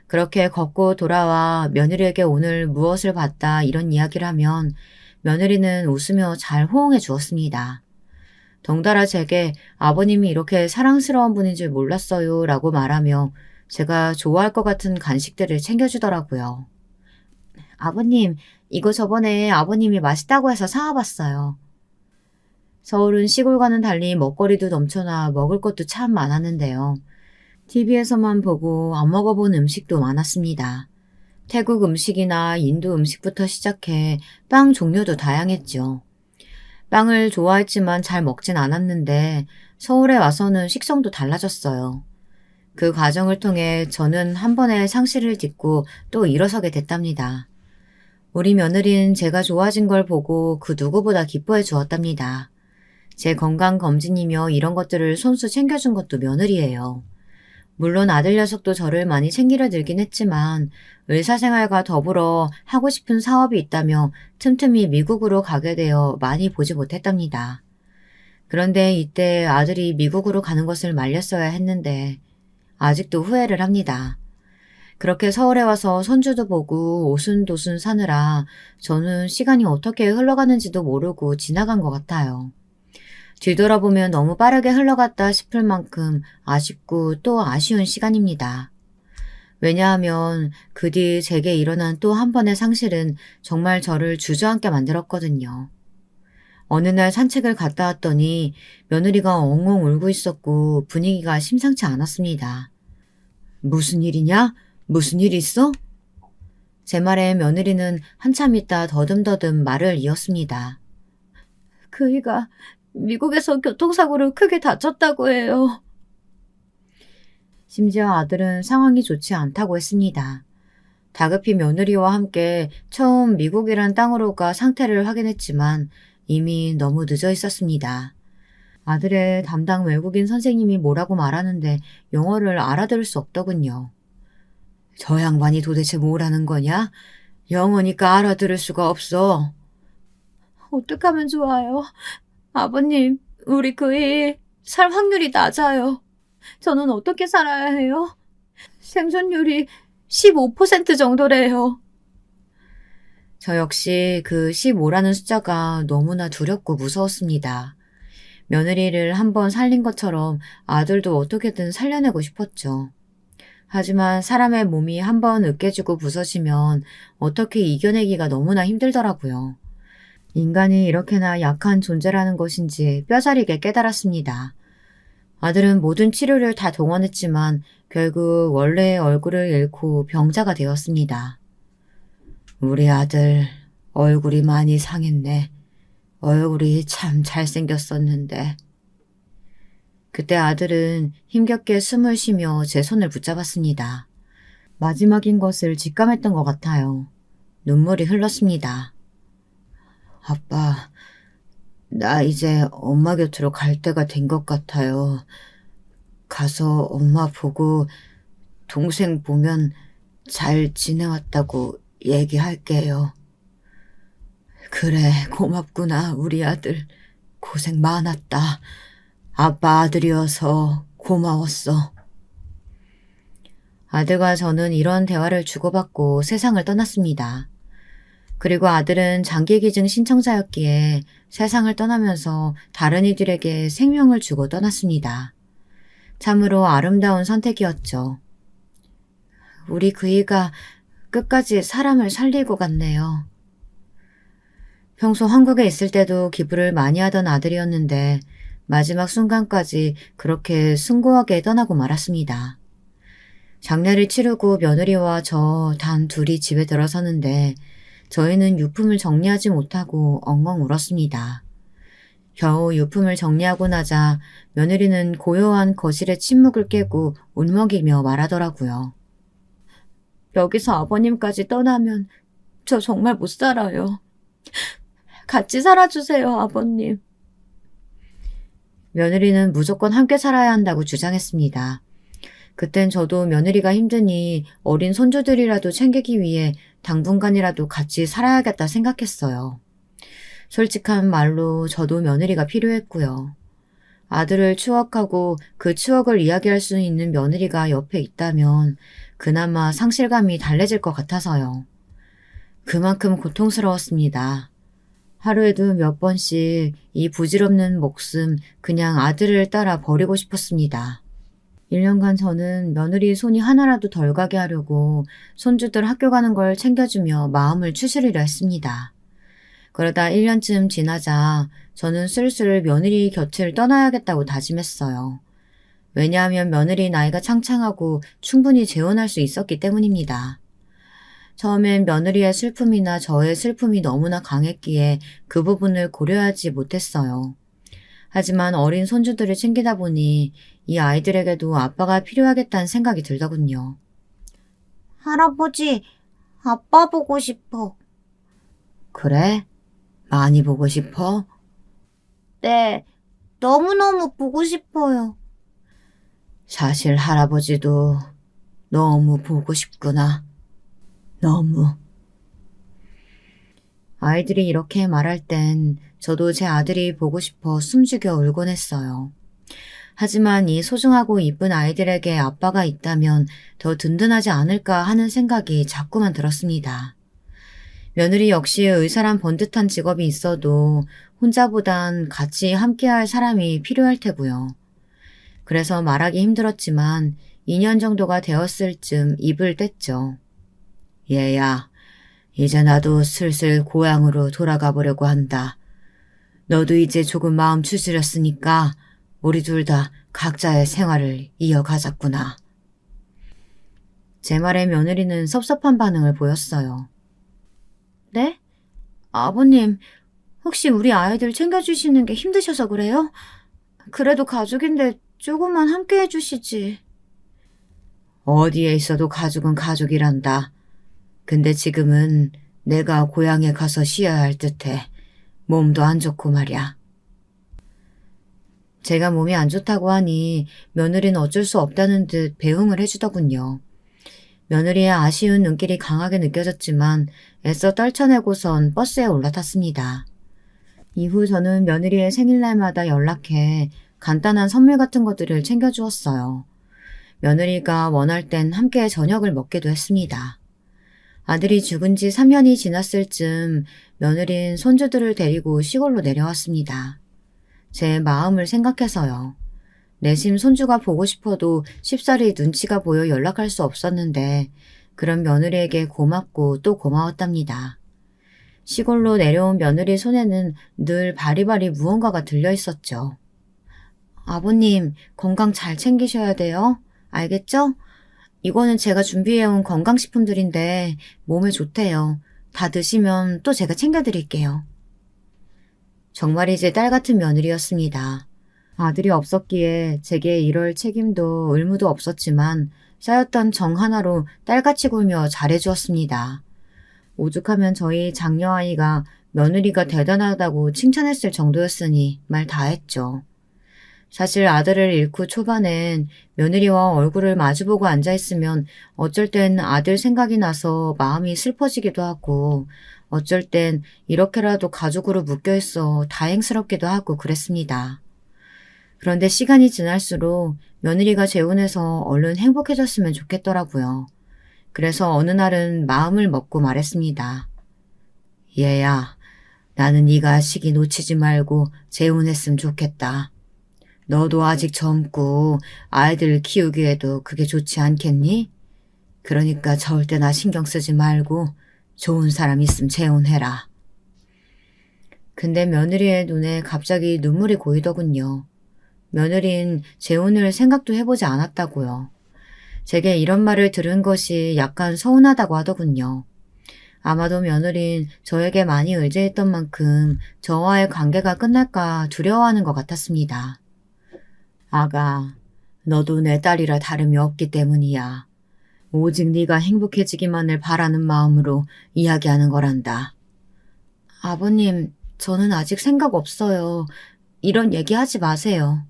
Speaker 1: 그렇게 걷고 돌아와 며느리에게 오늘 무엇을 봤다 이런 이야기를 하면 며느리는 웃으며 잘 호응해 주었습니다. 덩달아 제게 아버님이 이렇게 사랑스러운 분인 줄 몰랐어요 라고 말하며 제가 좋아할 것 같은 간식들을 챙겨주더라고요. 아버님, 이거 저번에 아버님이 맛있다고 해서 사와봤어요. 서울은 시골과는 달리 먹거리도 넘쳐나 먹을 것도 참 많았는데요. TV에서만 보고 안 먹어본 음식도 많았습니다. 태국 음식이나 인도 음식부터 시작해 빵 종류도 다양했죠. 빵을 좋아했지만 잘 먹진 않았는데 서울에 와서는 식성도 달라졌어요. 그 과정을 통해 저는 한 번의 상실을 딛고 또 일어서게 됐답니다. 우리 며느리는 제가 좋아진 걸 보고 그 누구보다 기뻐해 주었답니다. 제 건강검진이며 이런 것들을 손수 챙겨준 것도 며느리예요. 물론 아들 녀석도 저를 많이 챙기려 들긴 했지만 의사생활과 더불어 하고 싶은 사업이 있다며 틈틈이 미국으로 가게 되어 많이 보지 못했답니다. 그런데 이때 아들이 미국으로 가는 것을 말렸어야 했는데 아직도 후회를 합니다. 그렇게 서울에 와서 손주도 보고 오순도순 사느라 저는 시간이 어떻게 흘러가는지도 모르고 지나간 것 같아요. 뒤돌아보면 너무 빠르게 흘러갔다 싶을 만큼 아쉽고 또 아쉬운 시간입니다. 왜냐하면 그 뒤 제게 일어난 또 한 번의 상실은 정말 저를 주저앉게 만들었거든요. 어느 날 산책을 갔다 왔더니 며느리가 엉엉 울고 있었고 분위기가 심상치 않았습니다. 무슨 일이냐? 무슨 일 있어? 제 말에 며느리는 한참 있다 더듬더듬 말을 이었습니다. 그이가 미국에서 교통사고로 크게 다쳤다고 해요. 심지어 아들은 상황이 좋지 않다고 했습니다. 다급히 며느리와 함께 처음 미국이란 땅으로 가 상태를 확인했지만 이미 너무 늦어 있었습니다. 아들의 담당 외국인 선생님이 뭐라고 말하는데 영어를 알아들을 수 없더군요. 저 양반이 도대체 뭐라는 거냐? 영어니까 알아들을 수가 없어. 어떡하면 좋아요? 아버님, 우리 그이 살 확률이 낮아요. 저는 어떻게 살아야 해요? 생존율이 15% 정도래요. 저 역시 그 15라는 숫자가 너무나 두렵고 무서웠습니다. 며느리를 한번 살린 것처럼 아들도 어떻게든 살려내고 싶었죠. 하지만 사람의 몸이 한번 으깨지고 부서지면 어떻게 이겨내기가 너무나 힘들더라고요. 인간이 이렇게나 약한 존재라는 것인지 뼈저리게 깨달았습니다. 아들은 모든 치료를 다 동원했지만 결국 원래의 얼굴을 잃고 병자가 되었습니다. 우리 아들 얼굴이 많이 상했네. 얼굴이 참 잘생겼었는데. 그때 아들은 힘겹게 숨을 쉬며 제 손을 붙잡았습니다. 마지막인 것을 직감했던 것 같아요. 눈물이 흘렀습니다. 아빠, 나 이제 엄마 곁으로 갈 때가 된 것 같아요. 가서 엄마 보고 동생 보면 잘 지내왔다고 얘기할게요. 그래, 고맙구나, 우리 아들. 고생 많았다. 아빠 아들이어서 고마웠어. 아들과 저는 이런 대화를 주고받고 세상을 떠났습니다. 그리고 아들은 장기기증 신청자였기에 세상을 떠나면서 다른 이들에게 생명을 주고 떠났습니다. 참으로 아름다운 선택이었죠. 우리 그이가 끝까지 사람을 살리고 갔네요. 평소 한국에 있을 때도 기부를 많이 하던 아들이었는데 마지막 순간까지 그렇게 숭고하게 떠나고 말았습니다. 장례를 치르고 며느리와 저 단 둘이 집에 들어서는데 저희는 유품을 정리하지 못하고 엉엉 울었습니다. 겨우 유품을 정리하고 나자 며느리는 고요한 거실의 침묵을 깨고 울먹이며 말하더라고요. 여기서 아버님까지 떠나면 저 정말 못 살아요. 같이 살아주세요, 아버님. 며느리는 무조건 함께 살아야 한다고 주장했습니다. 그땐 저도 며느리가 힘드니 어린 손주들이라도 챙기기 위해 당분간이라도 같이 살아야겠다 생각했어요. 솔직한 말로 저도 며느리가 필요했고요. 아들을 추억하고 그 추억을 이야기할 수 있는 며느리가 옆에 있다면 그나마 상실감이 달래질 것 같아서요. 그만큼 고통스러웠습니다. 하루에도 몇 번씩 이 부질없는 목숨 그냥 아들을 따라 버리고 싶었습니다. 1년간 저는 며느리 손이 하나라도 덜 가게 하려고 손주들 학교 가는 걸 챙겨주며 마음을 추스리려 했습니다. 그러다 1년쯤 지나자 저는 슬슬 며느리 곁을 떠나야겠다고 다짐했어요. 왜냐하면 며느리 나이가 창창하고 충분히 재혼할 수 있었기 때문입니다. 처음엔 며느리의 슬픔이나 저의 슬픔이 너무나 강했기에 그 부분을 고려하지 못했어요. 하지만 어린 손주들을 챙기다 보니 이 아이들에게도 아빠가 필요하겠다는 생각이 들더군요.
Speaker 2: 할아버지, 아빠 보고 싶어.
Speaker 1: 그래? 많이 보고 싶어?
Speaker 2: 네, 너무너무 보고 싶어요.
Speaker 1: 사실 할아버지도 너무 보고 싶구나. 너무. 아이들이 이렇게 말할 땐 저도 제 아들이 보고 싶어 숨죽여 울곤 했어요. 하지만 이 소중하고 이쁜 아이들에게 아빠가 있다면 더 든든하지 않을까 하는 생각이 자꾸만 들었습니다. 며느리 역시 의사란 번듯한 직업이 있어도 혼자보단 같이 함께할 사람이 필요할 테고요. 그래서 말하기 힘들었지만 2년 정도가 되었을 쯤 입을 뗐죠. 얘야, 이제 나도 슬슬 고향으로 돌아가 보려고 한다. 너도 이제 조금 마음 추스렸으니까 우리 둘 다 각자의 생활을 이어가자꾸나. 제 말에 며느리는 섭섭한 반응을 보였어요. 네? 아버님, 혹시 우리 아이들 챙겨주시는 게 힘드셔서 그래요? 그래도 가족인데 조금만 함께 해주시지. 어디에 있어도 가족은 가족이란다. 근데 지금은 내가 고향에 가서 쉬어야 할 듯해. 몸도 안 좋고 말이야. 제가 몸이 안 좋다고 하니 며느리는 어쩔 수 없다는 듯 배웅을 해주더군요. 며느리의 아쉬운 눈길이 강하게 느껴졌지만 애써 떨쳐내고선 버스에 올라탔습니다. 이후 저는 며느리의 생일날마다 연락해 간단한 선물 같은 것들을 챙겨주었어요. 며느리가 원할 땐 함께 저녁을 먹기도 했습니다. 아들이 죽은 지 3년이 지났을 즈음 며느린 손주들을 데리고 시골로 내려왔습니다. 제 마음을 생각해서요. 내심 손주가 보고 싶어도 쉽사리 눈치가 보여 연락할 수 없었는데 그런 며느리에게 고맙고 또 고마웠답니다. 시골로 내려온 며느리 손에는 늘 바리바리 무언가가 들려 있었죠. 아버님, 건강 잘 챙기셔야 돼요. 알겠죠? 이거는 제가 준비해온 건강식품들인데 몸에 좋대요. 다 드시면 또 제가 챙겨드릴게요. 정말이지 딸 같은 며느리였습니다. 아들이 없었기에 제게 이럴 책임도 의무도 없었지만 쌓였던 정 하나로 딸같이 굴며 잘해주었습니다. 오죽하면 저희 장녀아이가 며느리가 대단하다고 칭찬했을 정도였으니 말 다했죠. 사실 아들을 잃고 초반엔 며느리와 얼굴을 마주보고 앉아있으면 어쩔 땐 아들 생각이 나서 마음이 슬퍼지기도 하고 어쩔 땐 이렇게라도 가족으로 묶여있어 다행스럽기도 하고 그랬습니다. 그런데 시간이 지날수록 며느리가 재혼해서 얼른 행복해졌으면 좋겠더라고요. 그래서 어느 날은 마음을 먹고 말했습니다. 얘야, 나는 네가 시기 놓치지 말고 재혼했으면 좋겠다. 너도 아직 젊고 아이들 키우기에도 그게 좋지 않겠니? 그러니까 절대 나 신경 쓰지 말고 좋은 사람 있으면 재혼해라. 근데 며느리의 눈에 갑자기 눈물이 고이더군요. 며느린 재혼을 생각도 해보지 않았다고요. 제게 이런 말을 들은 것이 약간 서운하다고 하더군요. 아마도 며느린 저에게 많이 의지했던 만큼 저와의 관계가 끝날까 두려워하는 것 같았습니다. 아가, 너도 내 딸이라 다름이 없기 때문이야. 오직 네가 행복해지기만을 바라는 마음으로 이야기하는 거란다. 아버님, 저는 아직 생각 없어요. 이런 얘기하지 마세요.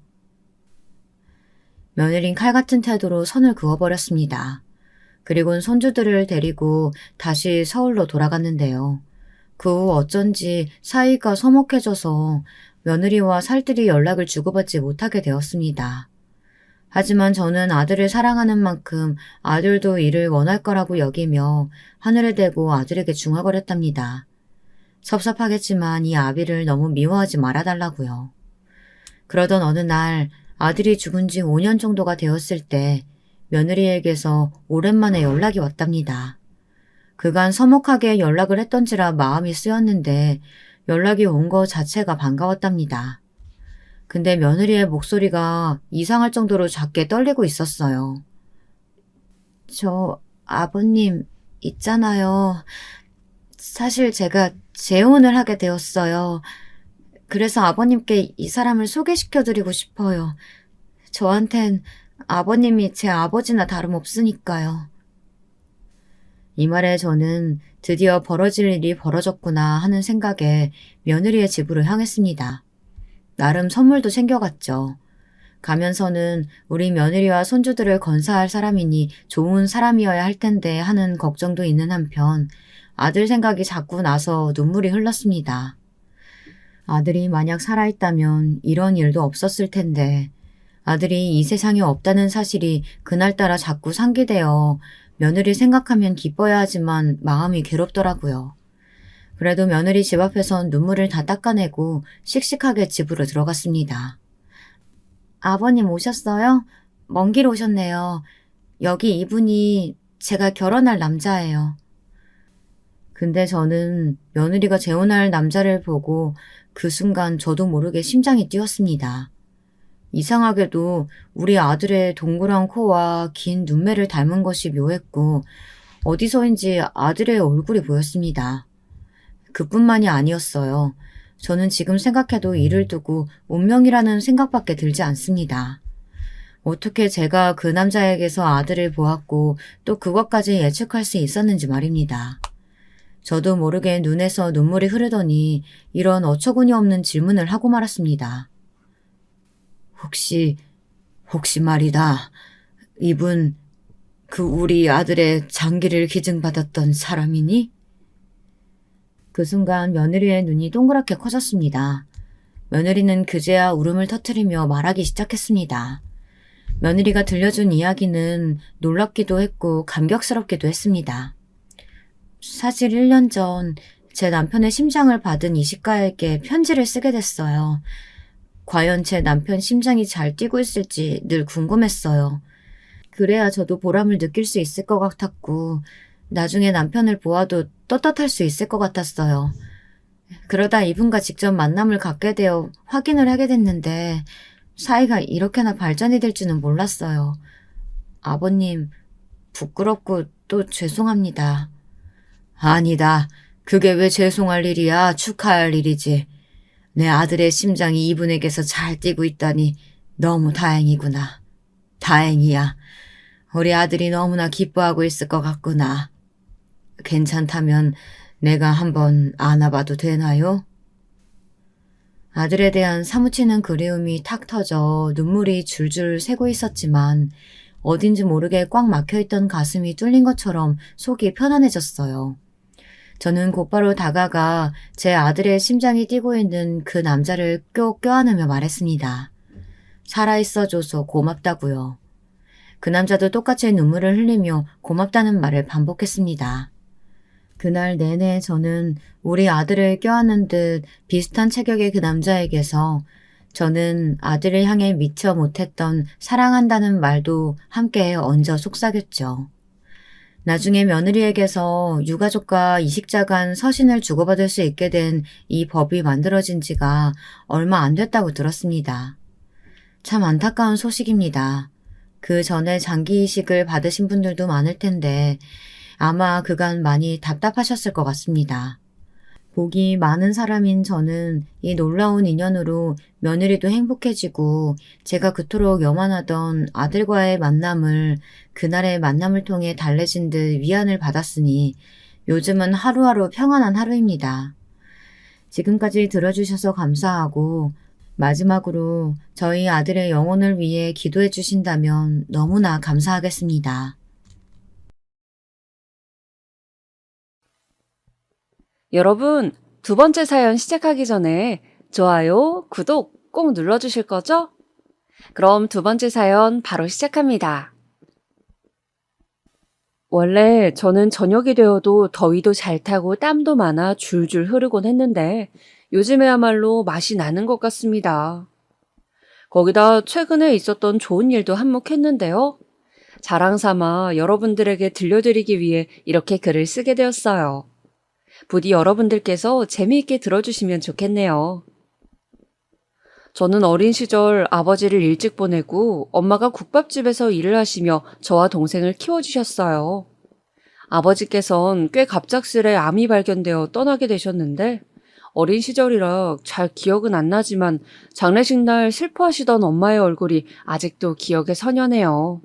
Speaker 1: 며느린 칼 같은 태도로 선을 그어버렸습니다. 그리고는 손주들을 데리고 다시 서울로 돌아갔는데요. 그 후 어쩐지 사이가 서먹해져서 며느리와 살뜰히 연락을 주고받지 못하게 되었습니다. 하지만 저는 아들을 사랑하는 만큼 아들도 이를 원할 거라고 여기며 하늘에 대고 아들에게 중얼거렸답니다. 섭섭하겠지만 이 아비를 너무 미워하지 말아달라고요. 그러던 어느 날 아들이 죽은 지 5년 정도가 되었을 때 며느리에게서 오랜만에 연락이 왔답니다. 그간 서먹하게 연락을 했던지라 마음이 쓰였는데 연락이 온 거 자체가 반가웠답니다. 근데 며느리의 목소리가 이상할 정도로 작게 떨리고 있었어요. 저 아버님 있잖아요. 사실 제가 재혼을 하게 되었어요. 그래서 아버님께 이 사람을 소개시켜드리고 싶어요. 저한텐 아버님이 제 아버지나 다름없으니까요. 이 말에 저는 드디어 벌어질 일이 벌어졌구나 하는 생각에 며느리의 집으로 향했습니다. 나름 선물도 챙겨갔죠. 가면서는 우리 며느리와 손주들을 건사할 사람이니 좋은 사람이어야 할 텐데 하는 걱정도 있는 한편 아들 생각이 자꾸 나서 눈물이 흘렀습니다. 아들이 만약 살아있다면 이런 일도 없었을 텐데 아들이 이 세상에 없다는 사실이 그날따라 자꾸 상기되어 며느리 생각하면 기뻐야 하지만 마음이 괴롭더라고요. 그래도 며느리 집 앞에선 눈물을 다 닦아내고 씩씩하게 집으로 들어갔습니다. 아버님 오셨어요? 먼 길 오셨네요. 여기 이분이 제가 결혼할 남자예요. 근데 저는 며느리가 재혼할 남자를 보고 그 순간 저도 모르게 심장이 뛰었습니다. 이상하게도 우리 아들의 동그란 코와 긴 눈매를 닮은 것이 묘했고 어디서인지 아들의 얼굴이 보였습니다. 그뿐만이 아니었어요. 저는 지금 생각해도 이를 두고 운명이라는 생각밖에 들지 않습니다. 어떻게 제가 그 남자에게서 아들을 보았고 또 그것까지 예측할 수 있었는지 말입니다. 저도 모르게 눈에서 눈물이 흐르더니 이런 어처구니 없는 질문을 하고 말았습니다. 혹시 말이다. 이분 그 우리 아들의 장기를 기증받았던 사람이니? 그 순간 며느리의 눈이 동그랗게 커졌습니다. 며느리는 그제야 울음을 터뜨리며 말하기 시작했습니다. 며느리가 들려준 이야기는 놀랍기도 했고 감격스럽기도 했습니다. 사실 1년 전 제 남편의 심장을 받은 이식가에게 편지를 쓰게 됐어요. 과연 제 남편 심장이 잘 뛰고 있을지 늘 궁금했어요. 그래야 저도 보람을 느낄 수 있을 것 같았고 나중에 남편을 보아도 떳떳할 수 있을 것 같았어요. 그러다 이분과 직접 만남을 갖게 되어 확인을 하게 됐는데 사이가 이렇게나 발전이 될 줄은 몰랐어요. 아버님, 부끄럽고 또 죄송합니다. 아니다. 그게 왜 죄송할 일이야. 축하할 일이지. 내 아들의 심장이 이분에게서 잘 뛰고 있다니 너무 다행이구나. 다행이야. 우리 아들이 너무나 기뻐하고 있을 것 같구나. 괜찮다면 내가 한번 안아봐도 되나요? 아들에 대한 사무치는 그리움이 탁 터져 눈물이 줄줄 새고 있었지만 어딘지 모르게 꽉 막혀있던 가슴이 뚫린 것처럼 속이 편안해졌어요. 저는 곧바로 다가가 제 아들의 심장이 뛰고 있는 그 남자를 껴안으며 말했습니다. 살아있어줘서 고맙다고요. 그 남자도 똑같이 눈물을 흘리며 고맙다는 말을 반복했습니다. 그날 내내 저는 우리 아들을 껴안는 듯 비슷한 체격의 그 남자에게서 저는 아들을 향해 미처 못했던 사랑한다는 말도 함께 얹어 속삭였죠. 나중에 며느리에게서 유가족과 이식자 간 서신을 주고받을 수 있게 된 이 법이 만들어진 지가 얼마 안 됐다고 들었습니다. 참 안타까운 소식입니다. 그 전에 장기 이식을 받으신 분들도 많을 텐데 아마 그간 많이 답답하셨을 것 같습니다. 복이 많은 사람인 저는 이 놀라운 인연으로 며느리도 행복해지고 제가 그토록 염원하던 아들과의 만남을 그날의 만남을 통해 달래진 듯 위안을 받았으니 요즘은 하루하루 평안한 하루입니다. 지금까지 들어주셔서 감사하고 마지막으로 저희 아들의 영혼을 위해 기도해 주신다면 너무나 감사하겠습니다.
Speaker 3: 여러분, 두 번째 사연 시작하기 전에 좋아요, 구독 꼭 눌러주실 거죠? 그럼 두 번째 사연 바로 시작합니다. 원래 저는 저녁이 되어도 더위도 잘 타고 땀도 많아 줄줄 흐르곤 했는데 요즘에야말로 맛이 나는 것 같습니다. 거기다 최근에 있었던 좋은 일도 한몫했는데요. 자랑 삼아 여러분들에게 들려드리기 위해 이렇게 글을 쓰게 되었어요. 부디 여러분들께서 재미있게 들어주시면 좋겠네요. 저는 어린 시절 아버지를 일찍 보내고 엄마가 국밥집에서 일을 하시며 저와 동생을 키워주셨어요. 아버지께선 꽤 갑작스레 암이 발견되어 떠나게 되셨는데 어린 시절이라 잘 기억은 안 나지만 장례식 날 슬퍼하시던 엄마의 얼굴이 아직도 기억에 선연해요.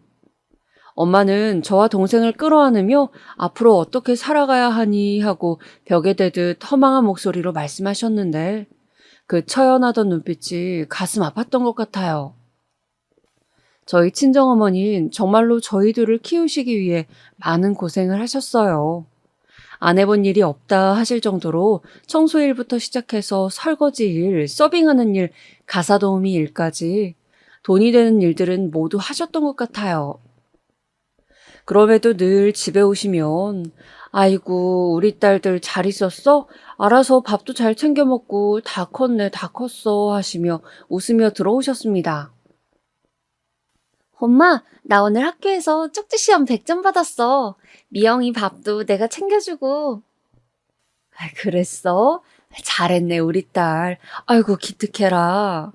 Speaker 3: 엄마는 저와 동생을 끌어안으며 앞으로 어떻게 살아가야 하니 하고 벽에 대듯 허망한 목소리로 말씀하셨는데 그 처연하던 눈빛이 가슴 아팠던 것 같아요. 저희 친정어머니는 정말로 저희들을 키우시기 위해 많은 고생을 하셨어요. 안 해본 일이 없다 하실 정도로 청소일부터 시작해서 설거지 일, 서빙하는 일, 가사 도우미 일까지 돈이 되는 일들은 모두 하셨던 것 같아요. 그럼에도 늘 집에 오시면 아이고 우리 딸들 잘 있었어? 알아서 밥도 잘 챙겨 먹고 다 컸네 다 컸어 하시며 웃으며 들어오셨습니다.
Speaker 2: 엄마, 나 오늘 학교에서 쪽지 시험 100점 받았어. 미영이 밥도 내가 챙겨주고.
Speaker 3: 그랬어? 잘했네 우리 딸. 아이고 기특해라.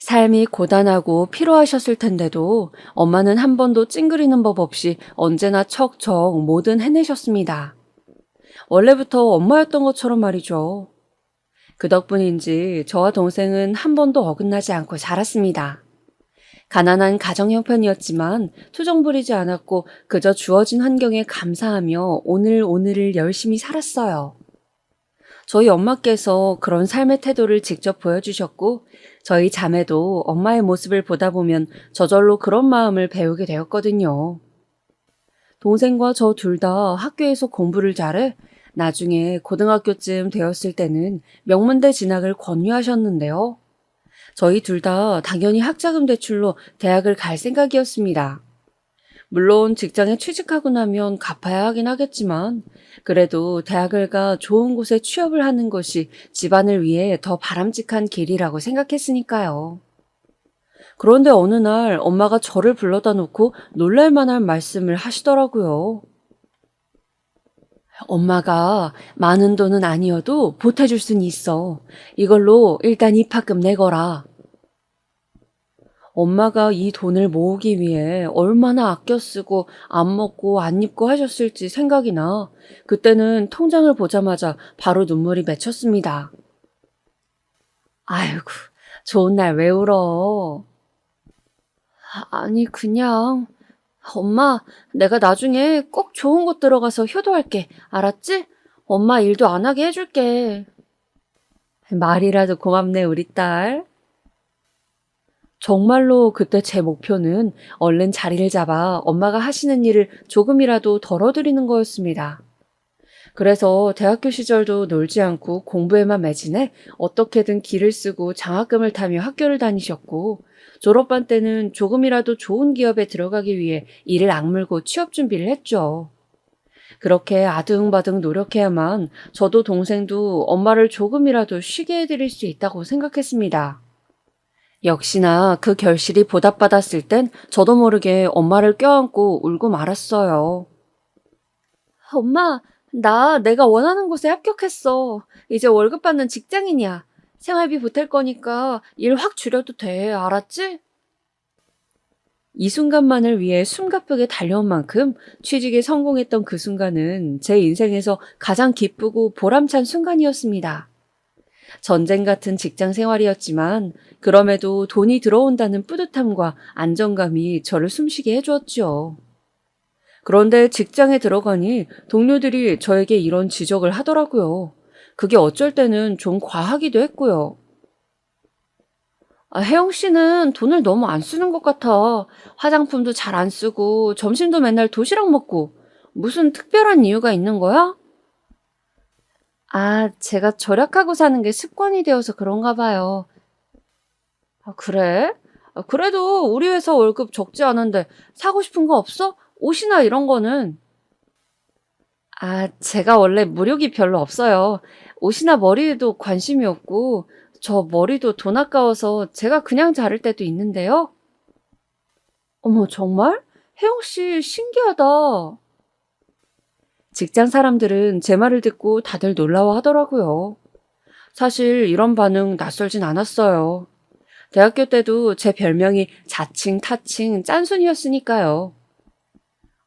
Speaker 3: 삶이 고단하고 피로하셨을 텐데도 엄마는 한 번도 찡그리는 법 없이 언제나 척척 뭐든 해내셨습니다. 원래부터 엄마였던 것처럼 말이죠. 그 덕분인지 저와 동생은 한 번도 어긋나지 않고 자랐습니다. 가난한 가정 형편이었지만 투정 부리지 않았고 그저 주어진 환경에 감사하며 오늘을 열심히 살았어요. 저희 엄마께서 그런 삶의 태도를 직접 보여주셨고 저희 자매도 엄마의 모습을 보다 보면 저절로 그런 마음을 배우게 되었거든요. 동생과 저 둘 다 학교에서 공부를 잘해 나중에 고등학교쯤 되었을 때는 명문대 진학을 권유하셨는데요. 저희 둘 다 당연히 학자금 대출로 대학을 갈 생각이었습니다. 물론 직장에 취직하고 나면 갚아야 하긴 하겠지만 그래도 대학을 가 좋은 곳에 취업을 하는 것이 집안을 위해 더 바람직한 길이라고 생각했으니까요. 그런데 어느 날 엄마가 저를 불러다 놓고 놀랄 만한 말씀을 하시더라고요. 엄마가 많은 돈은 아니어도 보태줄 순 있어. 이걸로 일단 입학금 내거라. 엄마가 이 돈을 모으기 위해 얼마나 아껴 쓰고 안 먹고 안 입고 하셨을지 생각이 나 그때는 통장을 보자마자 바로 눈물이 맺혔습니다. 아이고, 좋은 날 왜 울어? 아니, 그냥 엄마, 내가 나중에 꼭 좋은 곳 들어가서 효도할게. 알았지? 엄마 일도 안 하게 해줄게. 말이라도 고맙네, 우리 딸. 정말로 그때 제 목표는 얼른 자리를 잡아 엄마가 하시는 일을 조금이라도 덜어드리는 거였습니다. 그래서 대학교 시절도 놀지 않고 공부에만 매진해 어떻게든 기를 쓰고 장학금을 타며 학교를 다니셨고 졸업반 때는 조금이라도 좋은 기업에 들어가기 위해 이를 악물고 취업 준비를 했죠. 그렇게 아등바등 노력해야만 저도 동생도 엄마를 조금이라도 쉬게 해드릴 수 있다고 생각했습니다. 역시나 그 결실이 보답받았을 땐 저도 모르게 엄마를 껴안고 울고 말았어요. 엄마, 내가 원하는 곳에 합격했어. 이제 월급 받는 직장인이야. 생활비 보탤 거니까 일 확 줄여도 돼. 알았지? 이 순간만을 위해 숨가쁘게 달려온 만큼 취직에 성공했던 그 순간은 제 인생에서 가장 기쁘고 보람찬 순간이었습니다. 전쟁 같은 직장 생활이었지만 그럼에도 돈이 들어온다는 뿌듯함과 안정감이 저를 숨쉬게 해주었죠. 그런데 직장에 들어가니 동료들이 저에게 이런 지적을 하더라고요. 그게 어쩔 때는 좀 과하기도 했고요. 혜영 씨는 돈을 너무 안 쓰는 것 같아. 화장품도 잘 안 쓰고 점심도 맨날 도시락 먹고 무슨 특별한 이유가 있는 거야? 제가 절약하고 사는 게 습관이 되어서 그런가 봐요. 그래? 그래도 우리 회사 월급 적지 않은데 사고 싶은 거 없어? 옷이나 이런 거는. 제가 원래 물욕이 별로 없어요. 옷이나 머리에도 관심이 없고 저 머리도 돈 아까워서 제가 그냥 자를 때도 있는데요. 어머, 정말? 혜영 씨 신기하다. 직장 사람들은 제 말을 듣고 다들 놀라워하더라고요. 사실 이런 반응 낯설진 않았어요. 대학교 때도 제 별명이 자칭, 타칭, 짠순이었으니까요.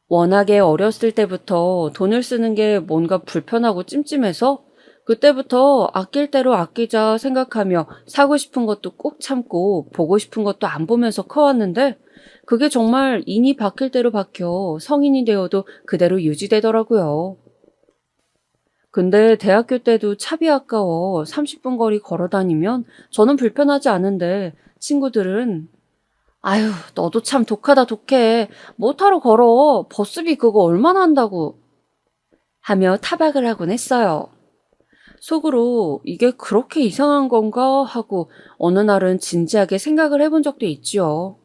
Speaker 3: 워낙에 어렸을 때부터 돈을 쓰는 게 뭔가 불편하고 찜찜해서 그때부터 아낄 대로 아끼자 생각하며 사고 싶은 것도 꼭 참고 보고 싶은 것도 안 보면서 커왔는데 그게 정말 인이 바뀔 대로 바뀌어 성인이 되어도 그대로 유지되더라고요. 근데 대학교 때도 차비 아까워 30분 거리 걸어 다니면 저는 불편하지 않은데 친구들은 아유, 너도 참 독하다 독해. 뭐하러 걸어. 버스비 그거 얼마나 한다고. 하며 타박을 하곤 했어요. 속으로 이게 그렇게 이상한 건가 하고 어느 날은 진지하게 생각을 해본 적도 있지요.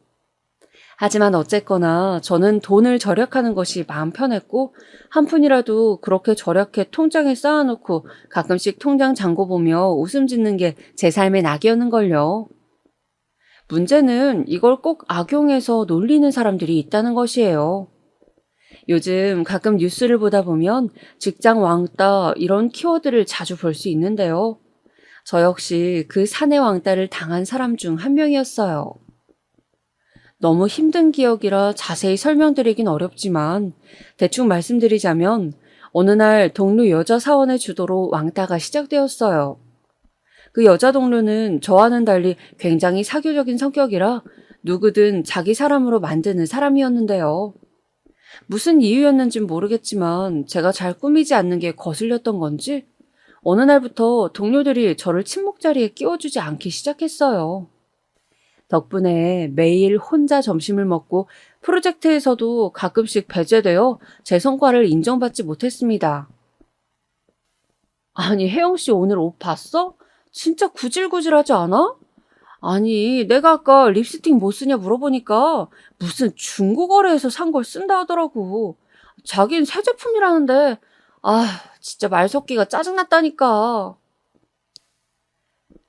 Speaker 3: 하지만 어쨌거나 저는 돈을 절약하는 것이 마음 편했고 한 푼이라도 그렇게 절약해 통장에 쌓아놓고 가끔씩 통장 잔고 보며 웃음 짓는 게 제 삶의 낙이었는걸요. 문제는 이걸 꼭 악용해서 놀리는 사람들이 있다는 것이에요. 요즘 가끔 뉴스를 보다 보면 직장 왕따 이런 키워드를 자주 볼 수 있는데요. 저 역시 그 사내 왕따를 당한 사람 중 한 명이었어요. 너무 힘든 기억이라 자세히 설명드리긴 어렵지만 대충 말씀드리자면 어느 날 동료 여자 사원의 주도로 왕따가 시작되었어요. 그 여자 동료는 저와는 달리 굉장히 사교적인 성격이라 누구든 자기 사람으로 만드는 사람이었는데요. 무슨 이유였는진 모르겠지만 제가 잘 꾸미지 않는 게 거슬렸던 건지 어느 날부터 동료들이 저를 친목 자리에 끼워주지 않기 시작했어요. 덕분에 매일 혼자 점심을 먹고 프로젝트에서도 가끔씩 배제되어 제 성과를 인정받지 못했습니다. 아니, 혜영 씨 오늘 옷 봤어? 진짜 구질구질하지 않아? 아니, 내가 아까 립스틱 뭐 쓰냐 물어보니까 무슨 중고거래에서 산 걸 쓴다 하더라고. 자긴 새 제품이라는데, 아, 진짜 말 섞기가 짜증났다니까.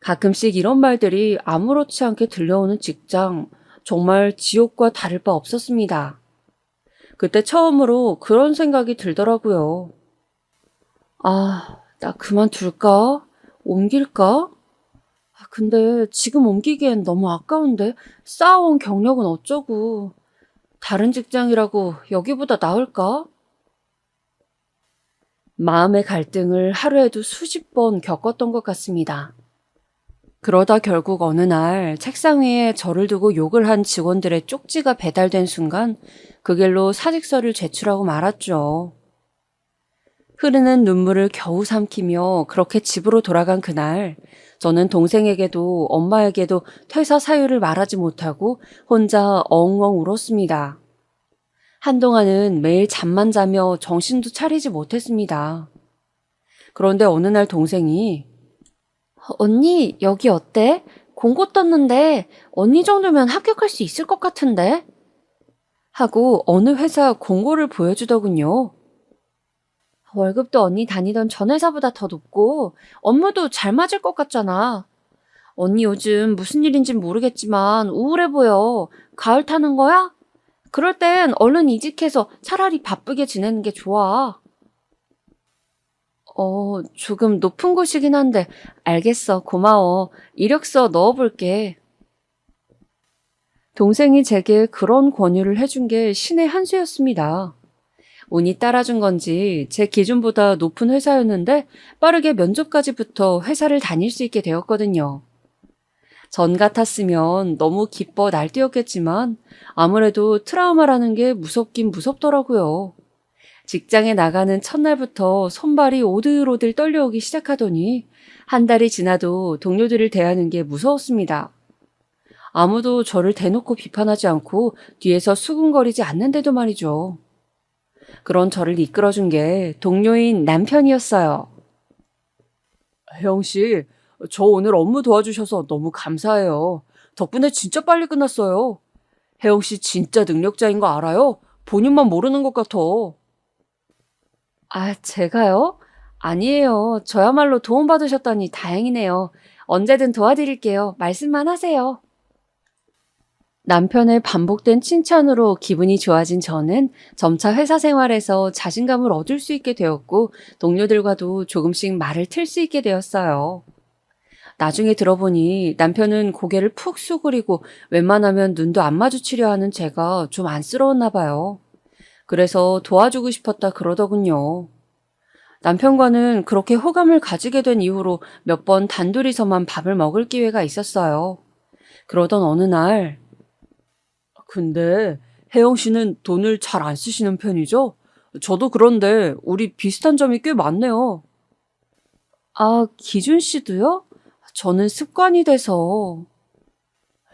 Speaker 3: 가끔씩 이런 말들이 아무렇지 않게 들려오는 직장, 정말 지옥과 다를 바 없었습니다. 그때 처음으로 그런 생각이 들더라고요. 아, 나 그만둘까? 옮길까? 근데 지금 옮기기엔 너무 아까운데 쌓아온 경력은 어쩌고. 다른 직장이라고 여기보다 나을까? 마음의 갈등을 하루에도 수십 번 겪었던 것 같습니다. 그러다 결국 어느 날 책상 위에 저를 두고 욕을 한 직원들의 쪽지가 배달된 순간 그 길로 사직서를 제출하고 말았죠. 흐르는 눈물을 겨우 삼키며 그렇게 집으로 돌아간 그날, 저는 동생에게도 엄마에게도 퇴사 사유를 말하지 못하고 혼자 엉엉 울었습니다. 한동안은 매일 잠만 자며 정신도 차리지 못했습니다. 그런데 어느 날 동생이 언니, 여기 어때? 공고 떴는데 언니 정도면 합격할 수 있을 것 같은데? 하고 어느 회사 공고를 보여주더군요. 월급도 언니 다니던 전 회사보다 더 높고 업무도 잘 맞을 것 같잖아. 언니 요즘 무슨 일인진 모르겠지만 우울해 보여. 가을 타는 거야? 그럴 땐 얼른 이직해서 차라리 바쁘게 지내는 게 좋아. 조금 높은 곳이긴 한데 알겠어. 고마워. 이력서 넣어볼게. 동생이 제게 그런 권유를 해준 게 신의 한 수였습니다. 운이 따라준 건지 제 기준보다 높은 회사였는데 빠르게 면접까지 붙어 회사를 다닐 수 있게 되었거든요. 전 같았으면 너무 기뻐 날뛰었겠지만 아무래도 트라우마라는 게 무섭긴 무섭더라고요. 직장에 나가는 첫날부터 손발이 오들오들 떨려오기 시작하더니 한 달이 지나도 동료들을 대하는 게 무서웠습니다. 아무도 저를 대놓고 비판하지 않고 뒤에서 수군거리지 않는데도 말이죠. 그런 저를 이끌어준 게 동료인 남편이었어요. 혜영 씨, 저 오늘 업무 도와주셔서 너무 감사해요. 덕분에 진짜 빨리 끝났어요. 혜영 씨 진짜 능력자인 거 알아요? 본인만 모르는 것 같아. 아, 제가요? 아니에요. 저야말로 도움받으셨다니 다행이네요. 언제든 도와드릴게요. 말씀만 하세요. 남편의 반복된 칭찬으로 기분이 좋아진 저는 점차 회사 생활에서 자신감을 얻을 수 있게 되었고 동료들과도 조금씩 말을 틀 수 있게 되었어요. 나중에 들어보니 남편은 고개를 푹 수그리고 웬만하면 눈도 안 마주치려 하는 제가 좀 안쓰러웠나 봐요. 그래서 도와주고 싶었다 그러더군요. 남편과는 그렇게 호감을 가지게 된 이후로 몇 번 단둘이서만 밥을 먹을 기회가 있었어요. 그러던 어느 날, 근데 혜영 씨는 돈을 잘 안 쓰시는 편이죠? 저도 그런데 우리 비슷한 점이 꽤 많네요. 아, 기준 씨도요? 저는 습관이 돼서.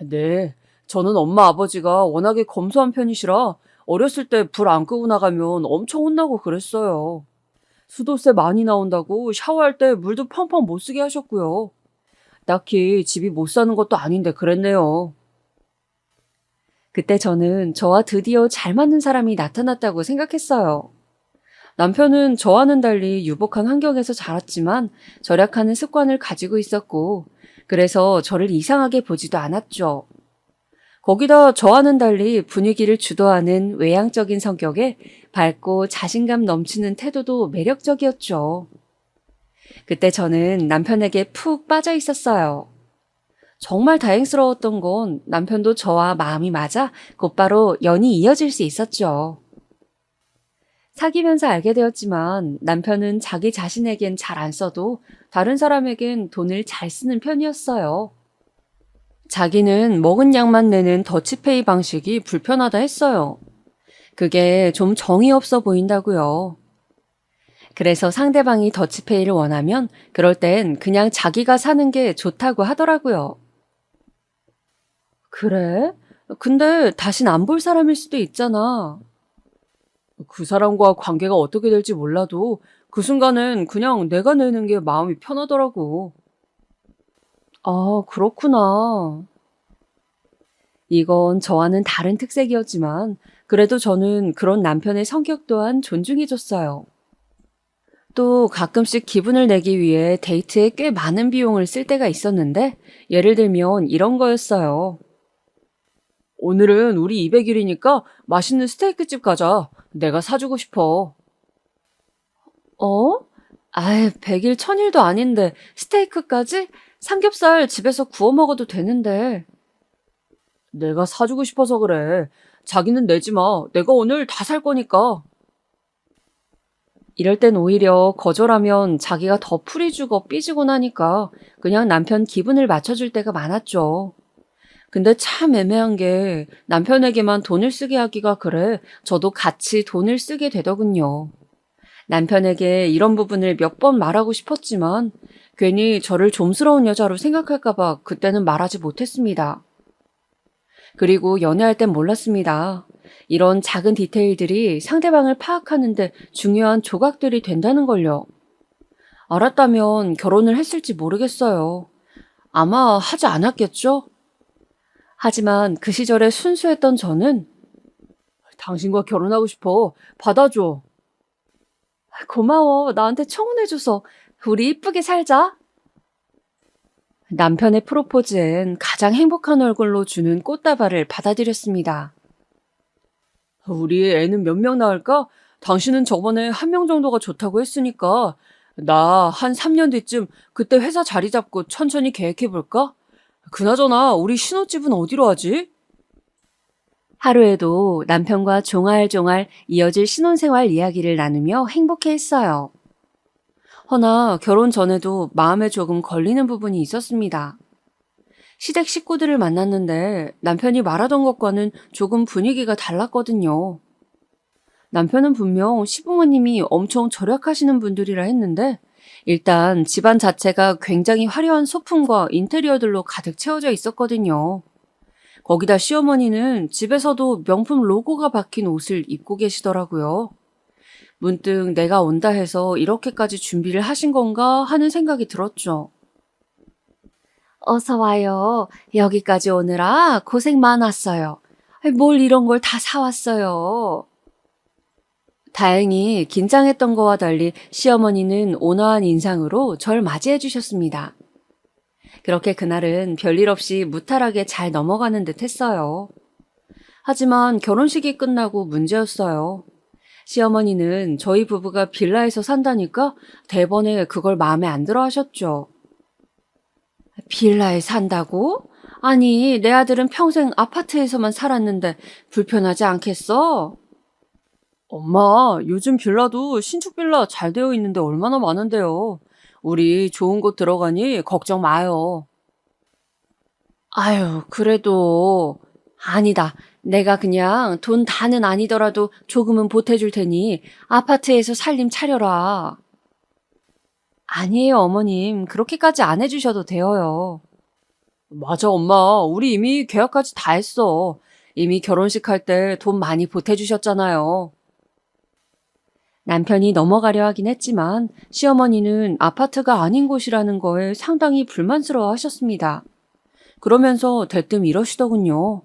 Speaker 3: 네, 저는 엄마 아버지가 워낙에 검소한 편이시라 어렸을 때 불 안 끄고 나가면 엄청 혼나고 그랬어요. 수도세 많이 나온다고 샤워할 때 물도 펑펑 못 쓰게 하셨고요. 딱히 집이 못 사는 것도 아닌데 그랬네요. 그때 저는 저와 드디어 잘 맞는 사람이 나타났다고 생각했어요. 남편은 저와는 달리 유복한 환경에서 자랐지만 절약하는 습관을 가지고 있었고, 그래서 저를 이상하게 보지도 않았죠. 거기다 저와는 달리 분위기를 주도하는 외향적인 성격에 밝고 자신감 넘치는 태도도 매력적이었죠. 그때 저는 남편에게 푹 빠져 있었어요. 정말 다행스러웠던 건 남편도 저와 마음이 맞아 곧바로 연이 이어질 수 있었죠. 사귀면서 알게 되었지만 남편은 자기 자신에겐 잘 안 써도 다른 사람에겐 돈을 잘 쓰는 편이었어요. 자기는 먹은 양만 내는 더치페이 방식이 불편하다 했어요. 그게 좀 정이 없어 보인다고요. 그래서 상대방이 더치페이를 원하면 그럴 땐 그냥 자기가 사는 게 좋다고 하더라고요. 그래? 근데 다신 안 볼 사람일 수도 있잖아. 그 사람과 관계가 어떻게 될지 몰라도 그 순간엔 그냥 내가 내는 게 마음이 편하더라고. 아, 그렇구나. 이건 저와는 다른 특색이었지만 그래도 저는 그런 남편의 성격 또한 존중해줬어요. 또 가끔씩 기분을 내기 위해 데이트에 꽤 많은 비용을 쓸 때가 있었는데 예를 들면 이런 거였어요. 오늘은 우리 200일이니까 맛있는 스테이크 집 가자. 내가 사주고 싶어. 어? 아이, 100일 1000일도 아닌데 스테이크까지? 삼겹살 집에서 구워 먹어도 되는데. 내가 사주고 싶어서 그래. 자기는 내지 마. 내가 오늘 다 살 거니까. 이럴 땐 오히려 거절하면 자기가 더 풀이 주고 삐지고 나니까 그냥 남편 기분을 맞춰줄 때가 많았죠. 근데 참 애매한 게 남편에게만 돈을 쓰게 하기가 그래 저도 같이 돈을 쓰게 되더군요. 남편에게 이런 부분을 몇 번 말하고 싶었지만 괜히 저를 좀스러운 여자로 생각할까봐 그때는 말하지 못했습니다. 그리고 연애할 땐 몰랐습니다. 이런 작은 디테일들이 상대방을 파악하는데 중요한 조각들이 된다는 걸요. 알았다면 결혼을 했을지 모르겠어요. 아마 하지 않았겠죠? 하지만 그 시절에 순수했던 저는 당신과 결혼하고 싶어. 받아줘. 고마워. 나한테 청혼해줘서. 우리 이쁘게 살자. 남편의 프로포즈엔 가장 행복한 얼굴로 주는 꽃다발을 받아들였습니다. 우리 애는 몇 명 낳을까? 당신은 저번에 1명 정도가 좋다고 했으니까 나 한 3년 뒤쯤 그때 회사 자리 잡고 천천히 계획해볼까? 그나저나 우리 신혼집은 어디로 하지? 하루에도 남편과 종알종알 이어질 신혼생활 이야기를 나누며 행복해했어요. 허나 결혼 전에도 마음에 조금 걸리는 부분이 있었습니다. 시댁 식구들을 만났는데 남편이 말하던 것과는 조금 분위기가 달랐거든요. 남편은 분명 시부모님이 엄청 절약하시는 분들이라 했는데 일단 집안 자체가 굉장히 화려한 소품과 인테리어들로 가득 채워져 있었거든요. 거기다 시어머니는 집에서도 명품 로고가 박힌 옷을 입고 계시더라고요. 문득 내가 온다 해서 이렇게까지 준비를 하신 건가 하는 생각이 들었죠. 어서 와요. 여기까지 오느라 고생 많았어요. 뭘 이런 걸 다 사왔어요. 다행히 긴장했던 거와 달리 시어머니는 온화한 인상으로 절 맞이해 주셨습니다. 그렇게 그날은 별일 없이 무탈하게 잘 넘어가는 듯 했어요. 하지만 결혼식이 끝나고 문제였어요. 시어머니는 저희 부부가 빌라에서 산다니까 대번에 그걸 마음에 안 들어 하셨죠. 빌라에 산다고? 아니, 내 아들은 평생 아파트에서만 살았는데 불편하지 않겠어? 엄마, 요즘 빌라도 신축 빌라 잘 되어 있는데 얼마나 많은데요. 우리 좋은 곳 들어가니 걱정 마요. 아유, 그래도 아니다. 내가 그냥 돈 다는 아니더라도 조금은 보태줄 테니 아파트에서 살림 차려라. 아니에요, 어머님. 그렇게까지 안 해주셔도 돼요. 맞아, 엄마. 우리 이미 계약까지 다 했어. 이미 결혼식 할 때 돈 많이 보태주셨잖아요. 남편이 넘어가려 하긴 했지만 시어머니는 아파트가 아닌 곳이라는 거에 상당히 불만스러워 하셨습니다. 그러면서 대뜸 이러시더군요.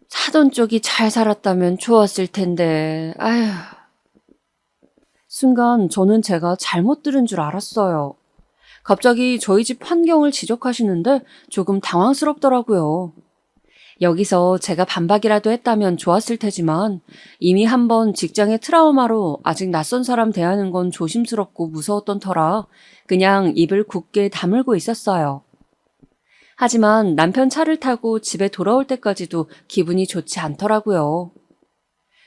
Speaker 3: 사돈 쪽이 잘 살았다면 좋았을 텐데, 아휴. 순간 저는 제가 잘못 들은 줄 알았어요. 갑자기 저희 집 환경을 지적하시는데 조금 당황스럽더라고요. 여기서 제가 반박이라도 했다면 좋았을 테지만 이미 한번 직장의 트라우마로 아직 낯선 사람 대하는 건 조심스럽고 무서웠던 터라 그냥 입을 굳게 다물고 있었어요. 하지만 남편 차를 타고 집에 돌아올 때까지도 기분이 좋지 않더라고요.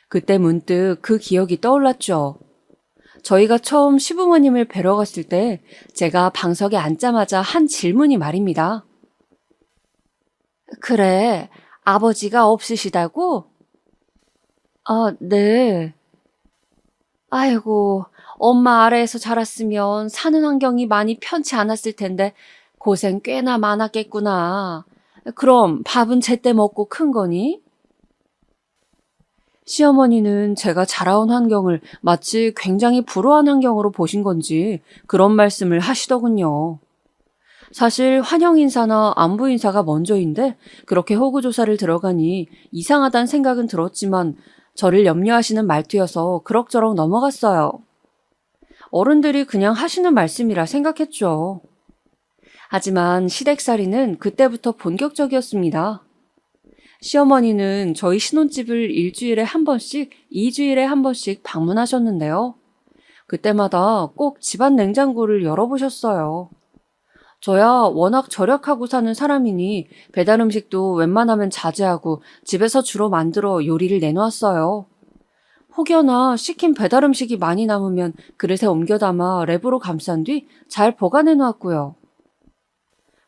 Speaker 3: 그때 문득 그 기억이 떠올랐죠. 저희가 처음 시부모님을 뵈러 갔을 때 제가 방석에 앉자마자 한 질문이 말입니다. 그래, 아버지가 없으시다고? 아, 네. 아이고, 엄마 아래에서 자랐으면 사는 환경이 많이 편치 않았을 텐데 고생 꽤나 많았겠구나. 그럼 밥은 제때 먹고 큰 거니? 시어머니는 제가 자라온 환경을 마치 굉장히 불우한 환경으로 보신 건지 그런 말씀을 하시더군요. 사실 환영 인사나 안부 인사가 먼저인데 그렇게 호구 조사를 들어가니 이상하다는 생각은 들었지만 저를 염려하시는 말투여서 그럭저럭 넘어갔어요. 어른들이 그냥 하시는 말씀이라 생각했죠. 하지만 시댁살이는 그때부터 본격적이었습니다. 시어머니는 저희 신혼집을 일주일에 한 번씩, 2주일에 한 번씩 방문하셨는데요. 그때마다 꼭 집안 냉장고를 열어보셨어요. 저야 워낙 절약하고 사는 사람이니 배달 음식도 웬만하면 자제하고 집에서 주로 만들어 요리를 내놓았어요. 혹여나 시킨 배달 음식이 많이 남으면 그릇에 옮겨 담아 랩으로 감싼 뒤 잘 보관해 놓았고요.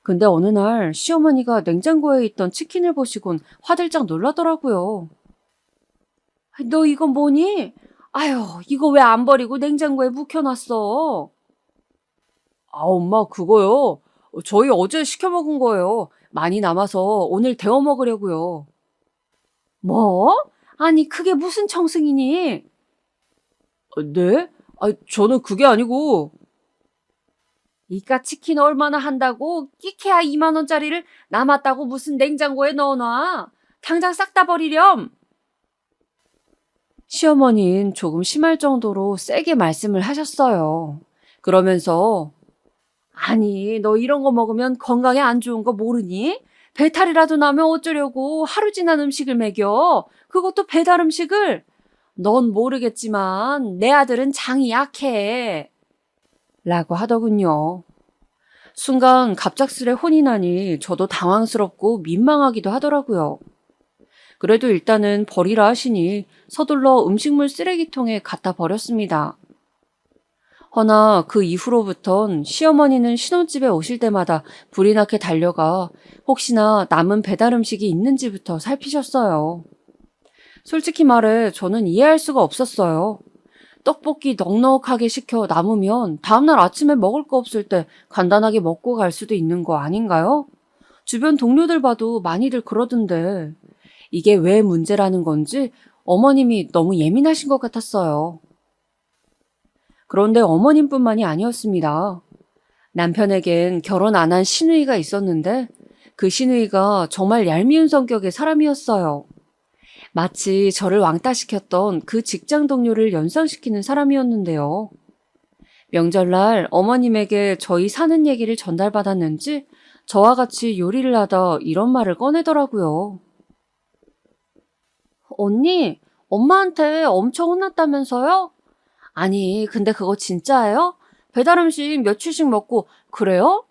Speaker 3: 근데 어느 날 시어머니가 냉장고에 있던 치킨을 보시곤 화들짝 놀라더라고요. 너 이건 뭐니? 아유, 이거 왜 안 버리고 냉장고에 묵혀놨어? 아, 엄마, 그거요. 저희 어제 시켜 먹은 거예요. 많이 남아서 오늘 데워 먹으려고요. 뭐? 아니, 그게 무슨 청승이니? 네? 저는 그게 아니고. 이깟 치킨 얼마나 한다고 끼케야 2만 원짜리를 남았다고 무슨 냉장고에 넣어놔. 당장 싹 다 버리렴. 시어머니는 조금 심할 정도로 세게 말씀을 하셨어요. 그러면서 아니, 너 이런 거 먹으면 건강에 안 좋은 거 모르니? 배탈이라도 나면 어쩌려고 하루 지난 음식을 먹여. 그것도 배달 음식을. 넌 모르겠지만 내 아들은 장이 약해. 라고 하더군요. 순간 갑작스레 혼이 나니 저도 당황스럽고 민망하기도 하더라고요. 그래도 일단은 버리라 하시니 서둘러 음식물 쓰레기통에 갖다 버렸습니다. 허나 그 이후로부턴 시어머니는 신혼집에 오실 때마다 불이 나게 달려가 혹시나 남은 배달 음식이 있는지부터 살피셨어요. 솔직히 말해 저는 이해할 수가 없었어요. 떡볶이 넉넉하게 시켜 남으면 다음날 아침에 먹을 거 없을 때 간단하게 먹고 갈 수도 있는 거 아닌가요? 주변 동료들 봐도 많이들 그러던데 이게 왜 문제라는 건지 어머님이 너무 예민하신 것 같았어요. 그런데 어머님뿐만이 아니었습니다. 남편에겐 결혼 안 한 시누이가 있었는데 그 시누이가 정말 얄미운 성격의 사람이었어요. 마치 저를 왕따시켰던 그 직장 동료를 연상시키는 사람이었는데요. 명절날 어머님에게 저희 사는 얘기를 전달받았는지 저와 같이 요리를 하다 이런 말을 꺼내더라고요. 언니, 엄마한테 엄청 혼났다면서요? 아니, 근데 그거 진짜예요? 배달 음식 며칠씩 먹고 그래요?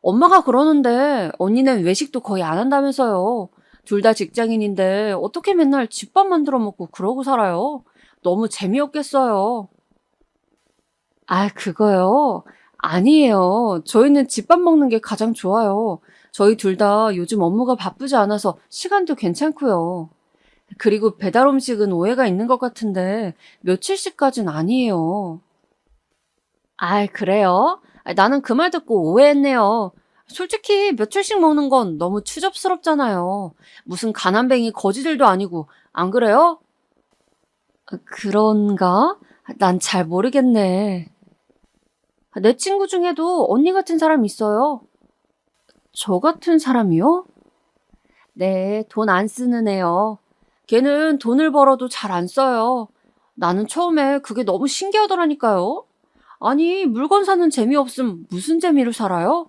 Speaker 3: 엄마가 그러는데 언니는 외식도 거의 안 한다면서요. 둘 다 직장인인데 어떻게 맨날 집밥 만들어 먹고 그러고 살아요? 너무 재미없겠어요. 아, 그거요? 아니에요. 저희는 집밥 먹는 게 가장 좋아요. 저희 둘 다 요즘 업무가 바쁘지 않아서 시간도 괜찮고요. 그리고 배달 음식은 오해가 있는 것 같은데 며칠씩까진 아니에요. 아, 그래요? 나는 그 말 듣고 오해했네요. 솔직히 며칠씩 먹는 건 너무 추접스럽잖아요. 무슨 가난뱅이 거지들도 아니고, 안 그래요? 그런가? 난 잘 모르겠네. 내 친구 중에도 언니 같은 사람 있어요. 저 같은 사람이요? 네, 돈 안 쓰는 애요. 걔는 돈을 벌어도 잘 안 써요. 나는 처음에 그게 너무 신기하더라니까요. 아니, 물건 사는 재미 없음 무슨 재미로 살아요?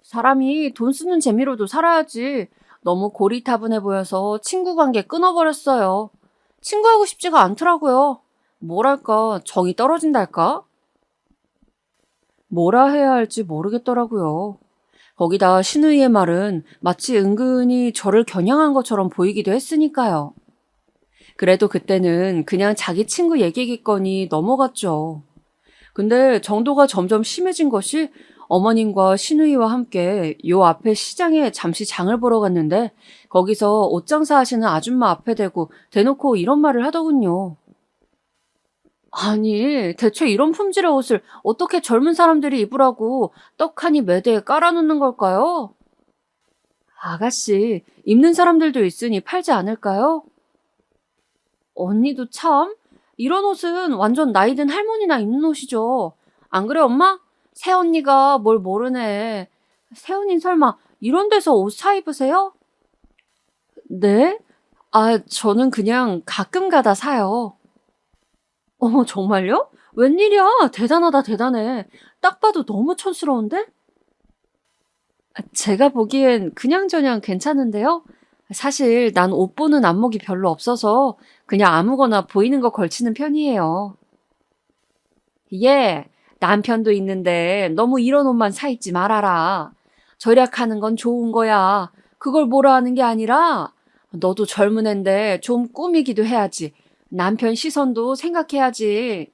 Speaker 3: 사람이 돈 쓰는 재미로도 살아야지. 너무 고리타분해 보여서 친구 관계 끊어버렸어요. 친구하고 싶지가 않더라고요. 뭐랄까, 정이 떨어진달까? 뭐라 해야 할지 모르겠더라고요. 거기다 신우이의 말은 마치 은근히 저를 겨냥한 것처럼 보이기도 했으니까요. 그래도 그때는 그냥 자기 친구 얘기겠거니 넘어갔죠. 근데 정도가 점점 심해진 것이 어머님과 시누이와 함께 요 앞에 시장에 잠시 장을 보러 갔는데 거기서 옷 장사하시는 아줌마 앞에 대고 대놓고 이런 말을 하더군요. 아니, 대체 이런 품질의 옷을 어떻게 젊은 사람들이 입으라고 떡하니 매대에 깔아놓는 걸까요? 아가씨, 입는 사람들도 있으니 팔지 않을까요? 언니도 참, 이런 옷은 완전 나이 든 할머니나 입는 옷이죠. 안 그래, 엄마? 새언니가 뭘 모르네. 새언니 설마 이런 데서 옷 사 입으세요? 네? 저는 그냥 가끔 가다 사요. 어머, 정말요? 웬일이야? 대단하다, 대단해. 딱 봐도 너무 촌스러운데? 제가 보기엔 그냥저냥 괜찮은데요? 사실 난 옷 보는 안목이 별로 없어서 그냥 아무거나 보이는 거 걸치는 편이에요. 예, 남편도 있는데 너무 이런 옷만 사 입지 말아라. 절약하는 건 좋은 거야. 그걸 뭐라 하는 게 아니라 너도 젊은 앤데 좀 꾸미기도 해야지. 남편 시선도 생각해야지.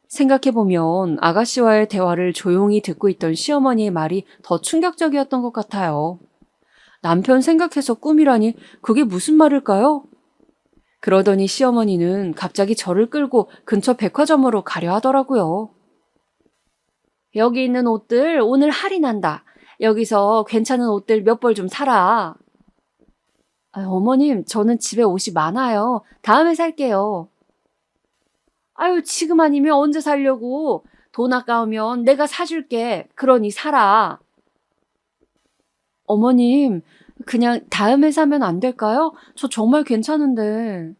Speaker 3: 생각해보면 아가씨와의 대화를 조용히 듣고 있던 시어머니의 말이 더 충격적이었던 것 같아요. 남편 생각해서 꿈이라니 그게 무슨 말일까요? 그러더니 시어머니는 갑자기 저를 끌고 근처 백화점으로 가려 하더라고요. 여기 있는 옷들 오늘 할인한다. 여기서 괜찮은 옷들 몇 벌 좀 사라. 어머님, 저는 집에 옷이 많아요. 다음에 살게요. 아유, 지금 아니면 언제 살려고. 돈 아까우면 내가 사줄게. 그러니 사라. 어머님, 그냥 다음에 사면 안 될까요? 저 정말 괜찮은데.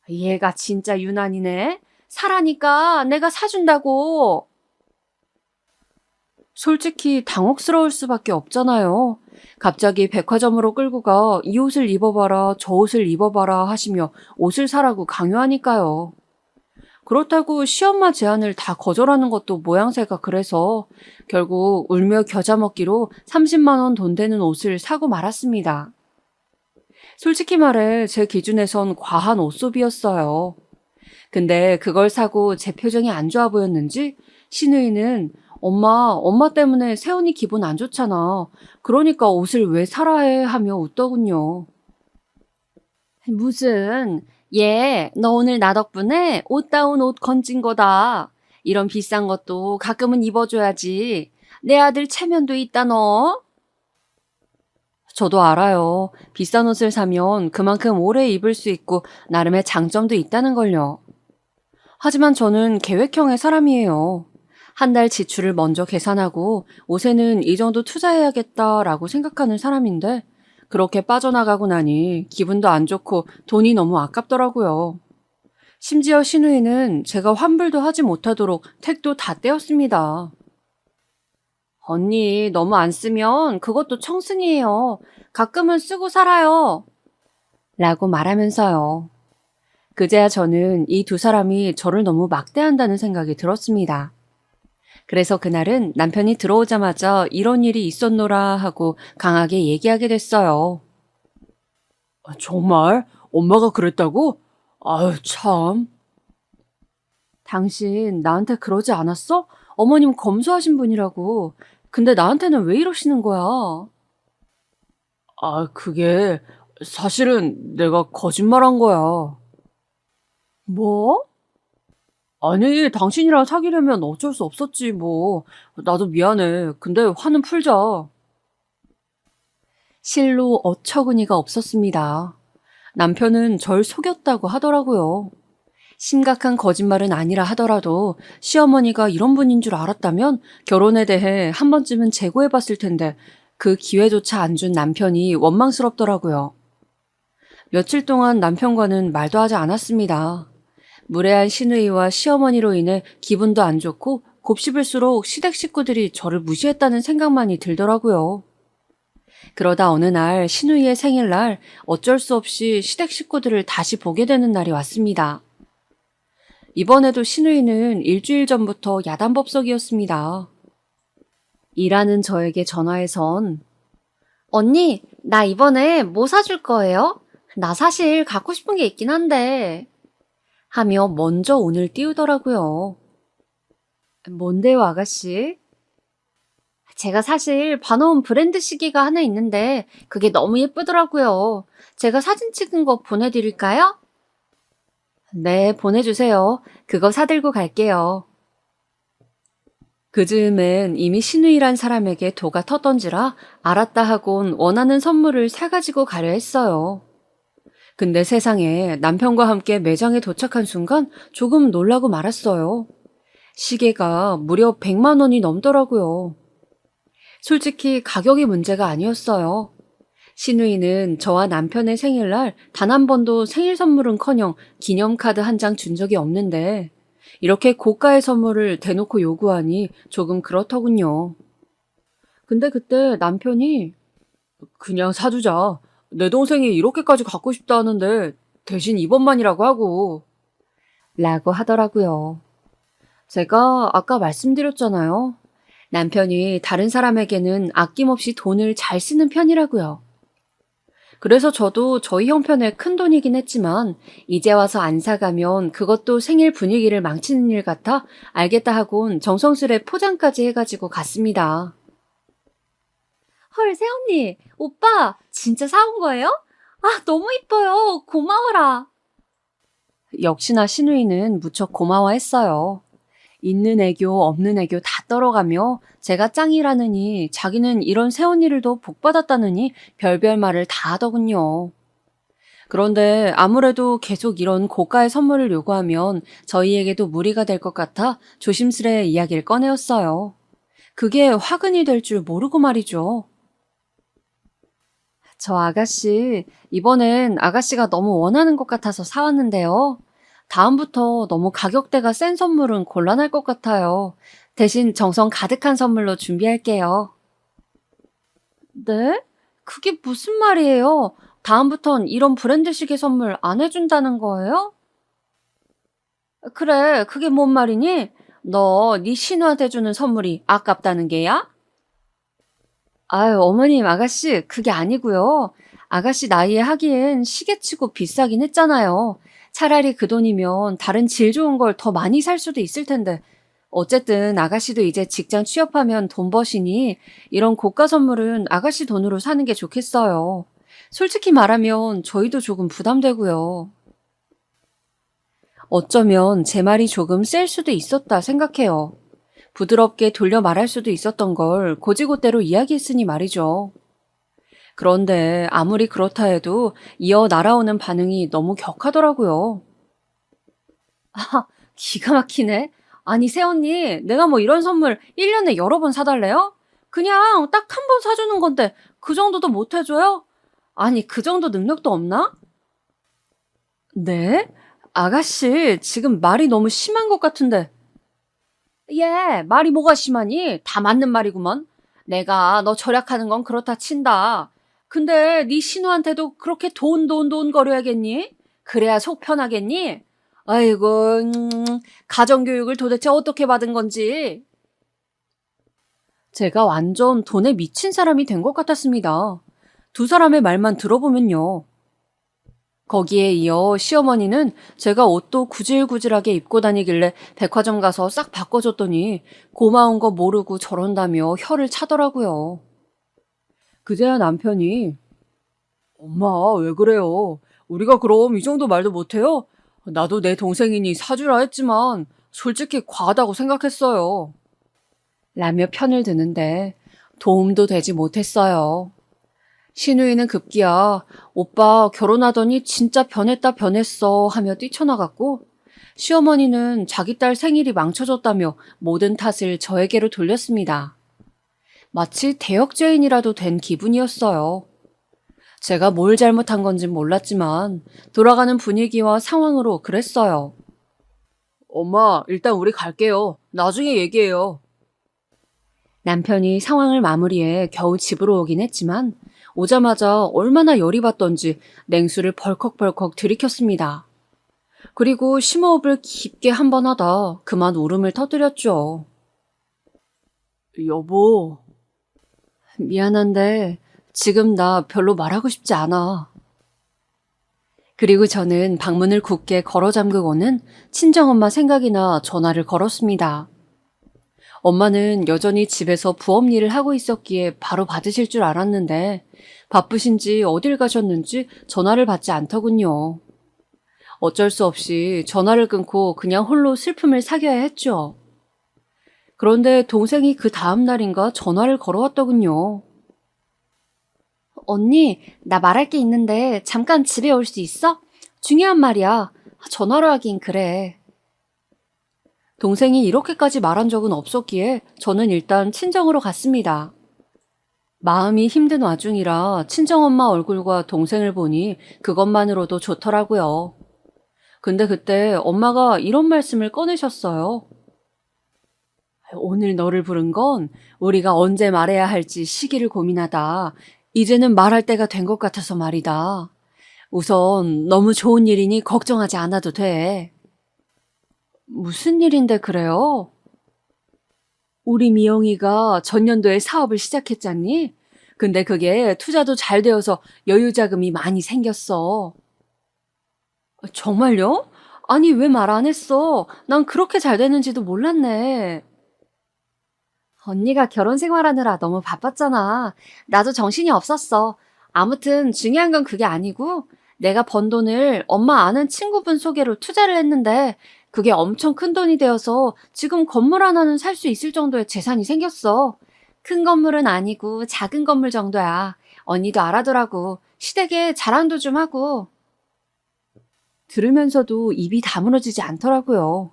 Speaker 3: 얘가 진짜 유난이네. 사라니까 내가 사준다고. 솔직히 당혹스러울 수밖에 없잖아요. 갑자기 백화점으로 끌고 가 이 옷을 입어봐라, 저 옷을 입어봐라 하시며 옷을 사라고 강요하니까요. 그렇다고 시엄마 제안을 다 거절하는 것도 모양새가 그래서 결국 울며 겨자 먹기로 30만 원 돈 되는 옷을 사고 말았습니다. 솔직히 말해 제 기준에선 과한 옷소비였어요. 근데 그걸 사고 제 표정이 안 좋아 보였는지 시누이는 엄마 때문에 새언니 기분 안 좋잖아. 그러니까 옷을 왜 사라 해 하며 웃더군요. 무슨 너 오늘 나 덕분에 옷다운 옷 건진 거다. 이런 비싼 것도 가끔은 입어줘야지. 내 아들 체면도 있다 너. 저도 알아요. 비싼 옷을 사면 그만큼 오래 입을 수 있고 나름의 장점도 있다는 걸요. 하지만 저는 계획형의 사람이에요. 한 달 지출을 먼저 계산하고 옷에는 이 정도 투자해야겠다라고 생각하는 사람인데 그렇게 빠져나가고 나니 기분도 안 좋고 돈이 너무 아깝더라고요. 심지어 시누이는 제가 환불도 하지 못하도록 택도 다 떼었습니다. 언니 너무 안 쓰면 그것도 청승이에요. 가끔은 쓰고 살아요. 라고 말하면서요. 그제야 저는 이 두 사람이 저를 너무 막대한다는 생각이 들었습니다. 그래서 그날은 남편이 들어오자마자 이런 일이 있었노라 하고 강하게 얘기하게 됐어요. 정말? 엄마가 그랬다고? 아유, 참. 당신 나한테 그러지 않았어? 어머님 검소하신 분이라고. 근데 나한테는 왜 이러시는 거야? 그게 사실은 내가 거짓말한 거야. 뭐? 아니, 당신이랑 사귀려면 어쩔 수 없었지, 뭐. 나도 미안해. 근데 화는 풀자. 실로 어처구니가 없었습니다. 남편은 절 속였다고 하더라고요. 심각한 거짓말은 아니라 하더라도 시어머니가 이런 분인 줄 알았다면 결혼에 대해 한 번쯤은 재고해 봤을 텐데 그 기회조차 안 준 남편이 원망스럽더라고요. 며칠 동안 남편과는 말도 하지 않았습니다. 무례한 시누이와 시어머니로 인해 기분도 안 좋고 곱씹을수록 시댁 식구들이 저를 무시했다는 생각만이 들더라고요. 그러다 어느 날 시누이의 생일날 어쩔 수 없이 시댁 식구들을 다시 보게 되는 날이 왔습니다. 이번에도 시누이는 일주일 전부터 야단법석이었습니다. 일하는 저에게 전화해선 언니, 나 이번에 뭐 사줄 거예요? 나 사실 갖고 싶은 게 있긴 한데 하며 먼저 오늘 띄우더라고요. 뭔데요, 아가씨? 제가 사실 봐놓은 브랜드 시계가 하나 있는데 그게 너무 예쁘더라고요. 제가 사진 찍은 거 보내드릴까요? 네, 보내주세요. 그거 사들고 갈게요. 그 즈음엔 이미 시누이란 사람에게 도가 텄던지라 알았다 하곤 원하는 선물을 사가지고 가려 했어요. 근데 세상에 남편과 함께 매장에 도착한 순간 조금 놀라고 말았어요. 시계가 무려 100만 원이 넘더라고요. 솔직히 가격이 문제가 아니었어요. 신우이는 저와 남편의 생일날 단 한 번도 생일 선물은커녕 기념카드 한 장 준 적이 없는데 이렇게 고가의 선물을 대놓고 요구하니 조금 그렇더군요. 근데 그때 남편이 그냥 사주자. 내 동생이 이렇게까지 갖고 싶다 하는데 대신 이번만이라고 하고 라고 하더라고요. 제가 아까 말씀드렸잖아요. 남편이 다른 사람에게는 아낌없이 돈을 잘 쓰는 편이라고요. 그래서 저도 저희 형편에 큰 돈이긴 했지만 이제 와서 안 사가면 그것도 생일 분위기를 망치는 일 같아 알겠다 하곤 정성스레 포장까지 해가지고 갔습니다.
Speaker 2: 헐, 새언니, 오빠, 진짜 사온 거예요? 아, 너무 이뻐요. 고마워라.
Speaker 3: 역시나 신우이는 무척 고마워했어요. 있는 애교 없는 애교 다 떨어가며 제가 짱이라느니 자기는 이런 새언니를 더 복받았다느니 별별 말을 다 하더군요. 그런데 아무래도 계속 이런 고가의 선물을 요구하면 저희에게도 무리가 될 것 같아 조심스레 이야기를 꺼내었어요. 그게 화근이 될 줄 모르고 말이죠. 저 아가씨, 이번엔 아가씨가 너무 원하는 것 같아서 사왔는데요. 다음부터 너무 가격대가 센 선물은 곤란할 것 같아요. 대신 정성 가득한 선물로 준비할게요. 네? 그게 무슨 말이에요? 다음부턴 이런 브랜드 시계 선물 안 해준다는 거예요? 그래, 그게 뭔 말이니? 너 네 신우한테 주는 선물이 아깝다는 게야? 아유, 어머님, 아가씨, 그게 아니고요. 아가씨 나이에 하기엔 시계치고 비싸긴 했잖아요. 차라리 그 돈이면 다른 질 좋은 걸 더 많이 살 수도 있을 텐데. 어쨌든 아가씨도 이제 직장 취업하면 돈 버시니 이런 고가 선물은 아가씨 돈으로 사는 게 좋겠어요. 솔직히 말하면 저희도 조금 부담되고요. 어쩌면 제 말이 조금 셀 수도 있었다 생각해요. 부드럽게 돌려 말할 수도 있었던 걸 고지고대로 이야기했으니 말이죠. 그런데 아무리 그렇다 해도 이어 날아오는 반응이 너무 격하더라고요. 아, 기가 막히네. 아니, 새언니, 내가 뭐 이런 선물 1년에 여러 번 사달래요? 그냥 딱 한 번 사주는 건데 그 정도도 못 해줘요? 아니, 그 정도 능력도 없나? 네? 아가씨, 지금 말이 너무 심한 것 같은데. 예, 말이 뭐가 심하니? 다 맞는 말이구먼. 내가 너 절약하는 건 그렇다 친다. 근데 네 신우한테도 그렇게 돈 거려야겠니? 그래야 속 편하겠니? 아이고, 가정교육을 도대체 어떻게 받은 건지. 제가 완전 돈에 미친 사람이 된 것 같았습니다. 두 사람의 말만 들어보면요. 거기에 이어 시어머니는 제가 옷도 구질구질하게 입고 다니길래 백화점 가서 싹 바꿔줬더니 고마운 거 모르고 저런다며 혀를 차더라고요. 그제야 남편이 엄마 왜 그래요? 우리가 그럼 이 정도 말도 못해요? 나도 내 동생이니 사주라 했지만 솔직히 과하다고 생각했어요. 라며 편을 드는데 도움도 되지 못했어요. 신우이는 급기야 오빠 결혼하더니 진짜 변했어 하며 뛰쳐나갔고 시어머니는 자기 딸 생일이 망쳐졌다며 모든 탓을 저에게로 돌렸습니다. 마치 대역죄인이라도 된 기분이었어요. 제가 뭘 잘못한 건진 몰랐지만 돌아가는 분위기와 상황으로 그랬어요. 엄마, 일단 우리 갈게요. 나중에 얘기해요. 남편이 상황을 마무리해 겨우 집으로 오긴 했지만 오자마자 얼마나 열이 받던지 냉수를 벌컥벌컥 들이켰습니다. 그리고 심호흡을 깊게 한 번 하다 그만 울음을 터뜨렸죠. 여보, 미안한데 지금 나 별로 말하고 싶지 않아. 그리고 저는 방문을 굳게 걸어 잠그고는 친정엄마 생각이 나 전화를 걸었습니다. 엄마는 여전히 집에서 부업 일을 하고 있었기에 바로 받으실 줄 알았는데 바쁘신지 어딜 가셨는지 전화를 받지 않더군요. 어쩔 수 없이 전화를 끊고 그냥 홀로 슬픔을 사겨야 했죠. 그런데 동생이 그 다음 날인가 전화를 걸어왔더군요.
Speaker 2: 언니, 나 말할 게 있는데 잠깐 집에 올 수 있어? 중요한 말이야. 전화로 하긴 그래.
Speaker 3: 동생이 이렇게까지 말한 적은 없었기에 저는 일단 친정으로 갔습니다. 마음이 힘든 와중이라 친정엄마 얼굴과 동생을 보니 그것만으로도 좋더라고요. 근데 그때 엄마가 이런 말씀을 꺼내셨어요. 오늘 너를 부른 건 우리가 언제 말해야 할지 시기를 고민하다 이제는 말할 때가 된 것 같아서 말이다. 우선 너무 좋은 일이니 걱정하지 않아도 돼. 무슨 일인데 그래요? 우리 미영이가 전년도에 사업을 시작했잖니? 근데 그게 투자도 잘 되어서 여유 자금이 많이 생겼어. 정말요? 아니, 왜 말 안 했어? 난 그렇게 잘 되는지도 몰랐네.
Speaker 2: 언니가 결혼 생활하느라 너무 바빴잖아. 나도 정신이 없었어. 아무튼 중요한 건 그게 아니고 내가 번 돈을 엄마 아는 친구분 소개로 투자를 했는데 그게 엄청 큰 돈이 되어서 지금 건물 하나는 살 수 있을 정도의 재산이 생겼어. 큰 건물은 아니고 작은 건물 정도야. 언니도 알아더라고. 시댁에 자랑도 좀 하고.
Speaker 3: 들으면서도 입이 다물어지지 않더라고요.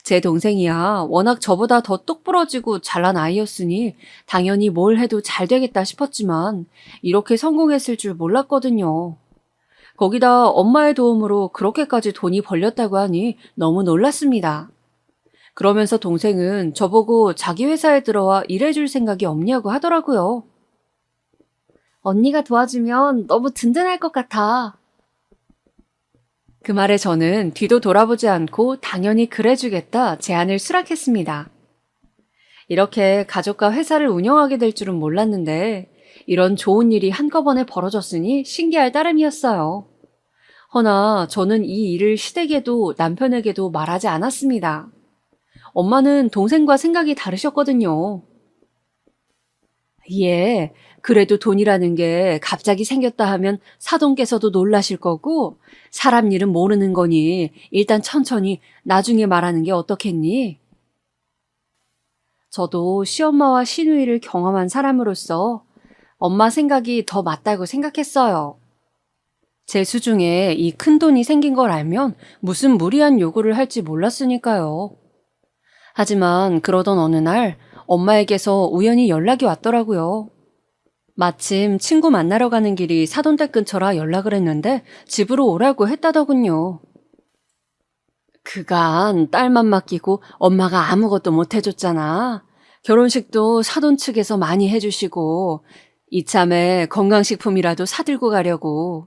Speaker 3: 제 동생이야 워낙 저보다 더 똑부러지고 잘난 아이였으니 당연히 뭘 해도 잘 되겠다 싶었지만 이렇게 성공했을 줄 몰랐거든요. 거기다 엄마의 도움으로 그렇게까지 돈이 벌렸다고 하니 너무 놀랐습니다. 그러면서 동생은 저보고 자기 회사에 들어와 일해줄 생각이 없냐고 하더라고요.
Speaker 2: 언니가 도와주면 너무 든든할 것 같아.
Speaker 3: 그 말에 저는 뒤도 돌아보지 않고 당연히 그래주겠다 제안을 수락했습니다. 이렇게 가족과 회사를 운영하게 될 줄은 몰랐는데 이런 좋은 일이 한꺼번에 벌어졌으니 신기할 따름이었어요. 허나 저는 이 일을 시댁에도 남편에게도 말하지 않았습니다. 엄마는 동생과 생각이 다르셨거든요. 예, 그래도 돈이라는 게 갑자기 생겼다 하면 사돈께서도 놀라실 거고 사람 일은 모르는 거니 일단 천천히 나중에 말하는 게 어떻겠니? 저도 시엄마와 시누이를 경험한 사람으로서 엄마 생각이 더 맞다고 생각했어요. 제 수중에 이 큰 돈이 생긴 걸 알면 무슨 무리한 요구를 할지 몰랐으니까요. 하지만 그러던 어느 날 엄마에게서 우연히 연락이 왔더라고요. 마침 친구 만나러 가는 길이 사돈댁 근처라 연락을 했는데 집으로 오라고 했다더군요. 그간 딸만 맡기고 엄마가 아무것도 못 해줬잖아. 결혼식도 사돈 측에서 많이 해주시고 이참에 건강식품이라도 사들고 가려고.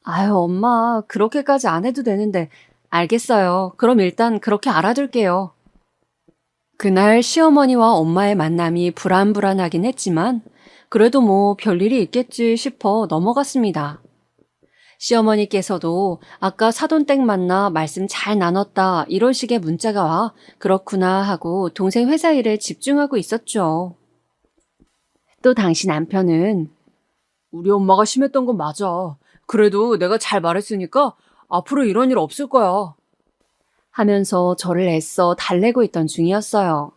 Speaker 3: 아유, 엄마, 그렇게까지 안 해도 되는데 알겠어요. 그럼 일단 그렇게 알아둘게요. 그날 시어머니와 엄마의 만남이 불안불안하긴 했지만 그래도 뭐 별일이 있겠지 싶어 넘어갔습니다. 시어머니께서도 아까 사돈댁 만나 말씀 잘 나눴다 이런 식의 문자가 와 그렇구나 하고 동생 회사 일에 집중하고 있었죠. 또 당시 남편은 우리 엄마가 심했던 건 맞아. 그래도 내가 잘 말했으니까 앞으로 이런 일 없을 거야. 하면서 저를 애써 달래고 있던 중이었어요.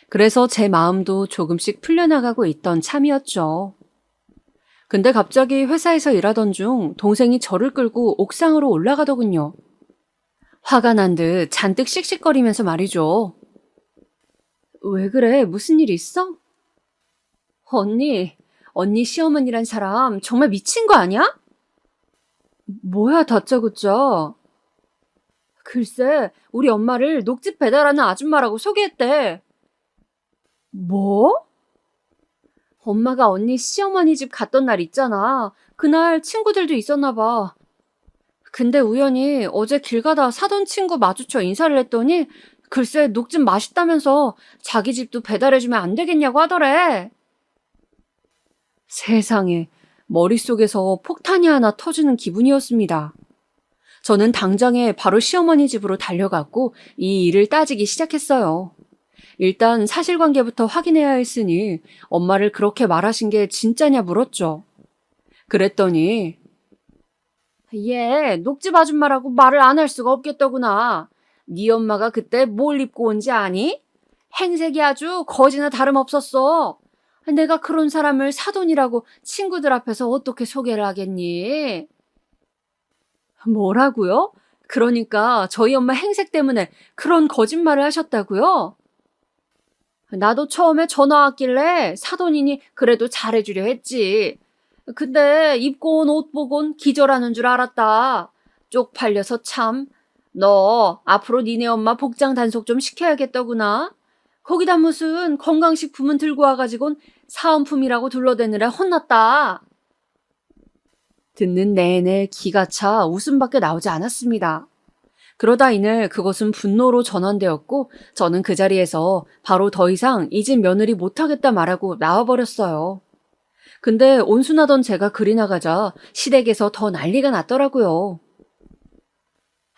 Speaker 3: 그래서 제 마음도 조금씩 풀려나가고 있던 참이었죠. 근데 갑자기 회사에서 일하던 중 동생이 저를 끌고 옥상으로 올라가더군요. 화가 난 듯 잔뜩 씩씩거리면서 말이죠. 왜 그래? 무슨 일 있어? 언니 시어머니란 사람 정말 미친 거 아니야? 뭐야 다짜고짜. 글쎄, 우리 엄마를 녹즙 배달하는 아줌마라고 소개했대. 뭐? 엄마가 언니 시어머니 집 갔던 날 있잖아. 그날 친구들도 있었나 봐. 근데 우연히 어제 길 가다 사돈 친구 마주쳐 인사를 했더니 글쎄 녹즙 맛있다면서 자기 집도 배달해주면 안 되겠냐고 하더래. 세상에, 머릿속에서 폭탄이 하나 터지는 기분이었습니다. 저는 당장에 바로 시어머니 집으로 달려갔고 이 일을 따지기 시작했어요. 일단 사실관계부터 확인해야 했으니 엄마를 그렇게 말하신 게 진짜냐 물었죠. 그랬더니 얘 녹즙 아줌마라고 말을 안 할 수가 없겠더구나. 네 엄마가 그때 뭘 입고 온지 아니? 행색이 아주 거지나 다름없었어.
Speaker 2: 내가 그런 사람을 사돈이라고 친구들 앞에서 어떻게 소개를 하겠니? 뭐라고요? 그러니까 저희 엄마 행색 때문에 그런 거짓말을 하셨다고요? 나도 처음에 전화 왔길래 사돈이니 그래도 잘해주려 했지. 근데 입고 온 옷 보곤 기절하는 줄 알았다. 쪽팔려서 참. 너 앞으로 니네 엄마 복장 단속 좀 시켜야겠더구나. 거기다 무슨 건강식품은 들고 와가지고는 사은품이라고 둘러대느라 혼났다. 듣는 내내 기가 차 웃음밖에 나오지 않았습니다. 그러다 이내 그것은 분노로 전환되었고 저는 그 자리에서 바로 더 이상 이 집 며느리 못하겠다 말하고 나와버렸어요. 근데 온순하던 제가 그리 나가자 시댁에서 더 난리가 났더라고요.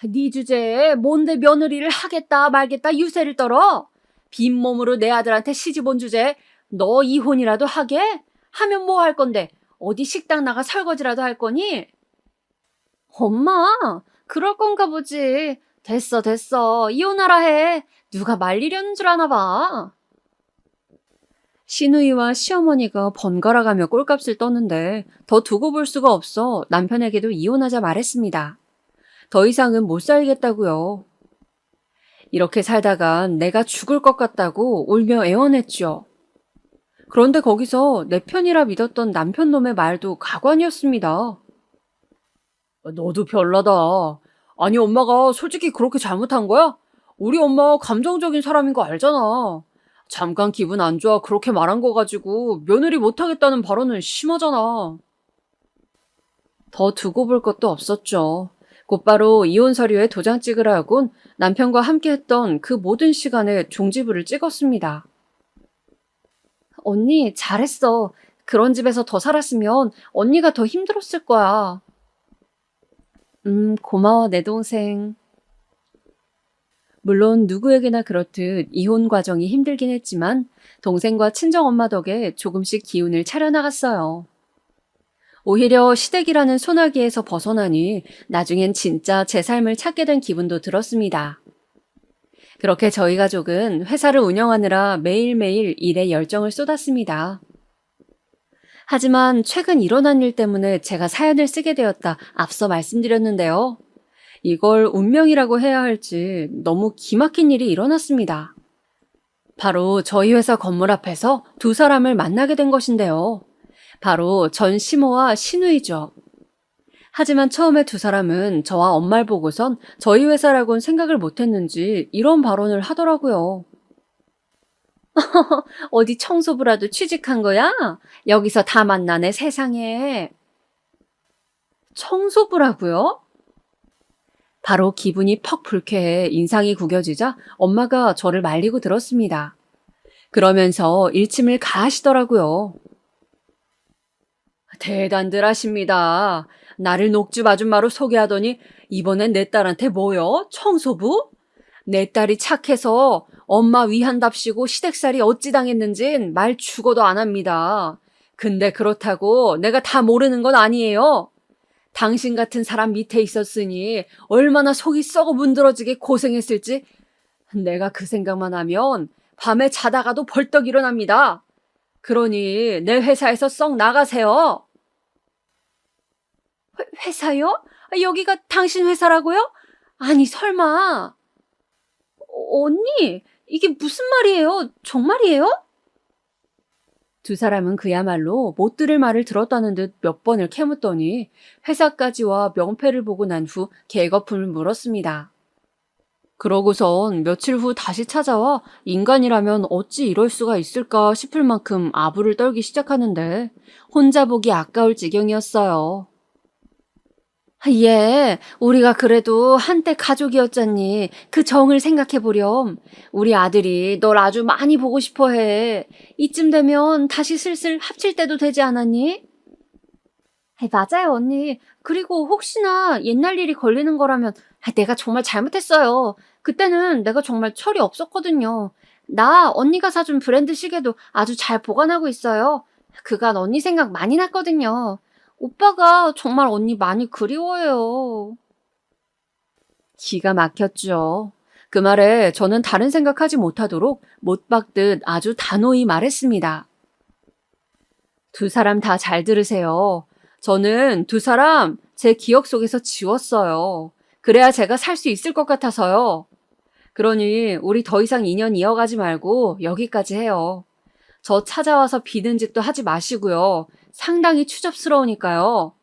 Speaker 2: 네 주제에 뭔데 며느리를 하겠다 말겠다 유세를 떨어? 빈몸으로 내 아들한테 시집 온 주제에 너 이혼이라도 하게? 하면 뭐 할 건데? 어디 식당 나가 설거지라도 할 거니? 엄마, 그럴 건가 보지. 됐어, 됐어. 이혼하라 해. 누가 말리려는 줄 아나 봐.
Speaker 3: 시누이와 시어머니가 번갈아가며 꼴값을 떴는데 더 두고 볼 수가 없어 남편에게도 이혼하자 말했습니다. 더 이상은 못 살겠다고요. 이렇게 살다간 내가 죽을 것 같다고 울며 애원했죠. 그런데 거기서 내 편이라 믿었던 남편 놈의 말도 가관이었습니다. 너도 별나다. 아니 엄마가 솔직히 그렇게 잘못한 거야? 우리 엄마 감정적인 사람인 거 알잖아. 잠깐 기분 안 좋아 그렇게 말한 거 가지고 며느리 못하겠다는 발언은 심하잖아. 더 두고 볼 것도 없었죠. 곧바로 이혼 서류에 도장 찍으라 하곤 남편과 함께 했던 그 모든 시간에 종지부를 찍었습니다.
Speaker 2: 언니, 잘했어. 그런 집에서 더 살았으면 언니가 더 힘들었을 거야.
Speaker 3: 고마워 내 동생. 물론 누구에게나 그렇듯 이혼 과정이 힘들긴 했지만 동생과 친정엄마 덕에 조금씩 기운을 차려나갔어요. 오히려 시댁이라는 소나기에서 벗어나니 나중엔 진짜 제 삶을 찾게 된 기분도 들었습니다. 그렇게 저희 가족은 회사를 운영하느라 매일매일 일에 열정을 쏟았습니다. 하지만 최근 일어난 일 때문에 제가 사연을 쓰게 되었다 앞서 말씀드렸는데요. 이걸 운명이라고 해야 할지 너무 기막힌 일이 일어났습니다. 바로 저희 회사 건물 앞에서 두 사람을 만나게 된 것인데요. 바로 전 시모와 시누이죠. 하지만 처음에 두 사람은 저와 엄마를 보고선 저희 회사라고는 생각을 못했는지 이런 발언을 하더라고요.
Speaker 2: 어디 청소부라도 취직한 거야? 여기서 다 만나네, 세상에.
Speaker 3: 청소부라고요? 바로 기분이 퍽 불쾌해 인상이 구겨지자 엄마가 저를 말리고 들었습니다. 그러면서 일침을 가하시더라고요. 대단들 하십니다. 나를 녹즙 아줌마로 소개하더니 이번엔 내 딸한테 뭐요? 청소부? 내 딸이 착해서 엄마 위한답시고 시댁살이 어찌 당했는진 말 죽어도 안 합니다. 근데 그렇다고 내가 다 모르는 건 아니에요. 당신 같은 사람 밑에 있었으니 얼마나 속이 썩어 문드러지게 고생했을지 내가 그 생각만 하면 밤에 자다가도 벌떡 일어납니다. 그러니 내 회사에서 썩 나가세요.
Speaker 2: 회사요? 여기가 당신 회사라고요? 아니, 설마. 언니, 이게 무슨 말이에요? 정말이에요?
Speaker 3: 두 사람은 그야말로 못 들을 말을 들었다는 듯 몇 번을 캐묻더니 회사까지 와 명패를 보고 난 후 개거품을 물었습니다. 그러고선 며칠 후 다시 찾아와 인간이라면 어찌 이럴 수가 있을까 싶을 만큼 아부를 떨기 시작하는데 혼자 보기 아까울 지경이었어요.
Speaker 2: 예, 우리가 그래도 한때 가족이었잖니. 그 정을 생각해보렴. 우리 아들이 널 아주 많이 보고 싶어 해. 이쯤 되면 다시 슬슬 합칠 때도 되지 않았니? 맞아요, 언니. 그리고 혹시나 옛날 일이 걸리는 거라면 내가 정말 잘못했어요. 그때는 내가 정말 철이 없었거든요. 나 언니가 사준 브랜드 시계도 아주 잘 보관하고 있어요. 그간 언니 생각 많이 났거든요. 오빠가 정말 언니 많이 그리워해요.
Speaker 3: 기가 막혔죠. 그 말에 저는 다른 생각하지 못하도록 못 박듯 아주 단호히 말했습니다.
Speaker 2: 두 사람 다 잘 들으세요. 저는 두 사람 제 기억 속에서 지웠어요. 그래야 제가 살 수 있을 것 같아서요. 그러니 우리 더 이상 인연 이어가지 말고 여기까지 해요. 저 찾아와서 비는 짓도 하지 마시고요. 상당히 추접스러우니까요.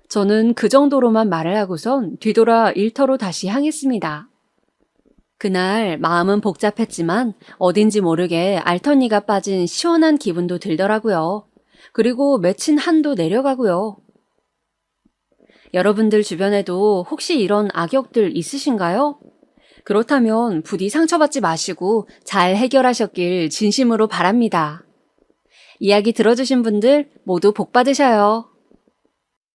Speaker 2: 저는 그 정도로만 말을 하고선 뒤돌아 일터로 다시 향했습니다. 그날 마음은 복잡했지만 어딘지 모르게 알턴니가 빠진 시원한 기분도 들더라고요. 그리고 맺힌 한도 내려가고요. 여러분들 주변에도 혹시 이런 악역들 있으신가요? 그렇다면 부디 상처받지 마시고 잘 해결하셨길 진심으로 바랍니다. 이야기 들어주신 분들 모두 복 받으셔요.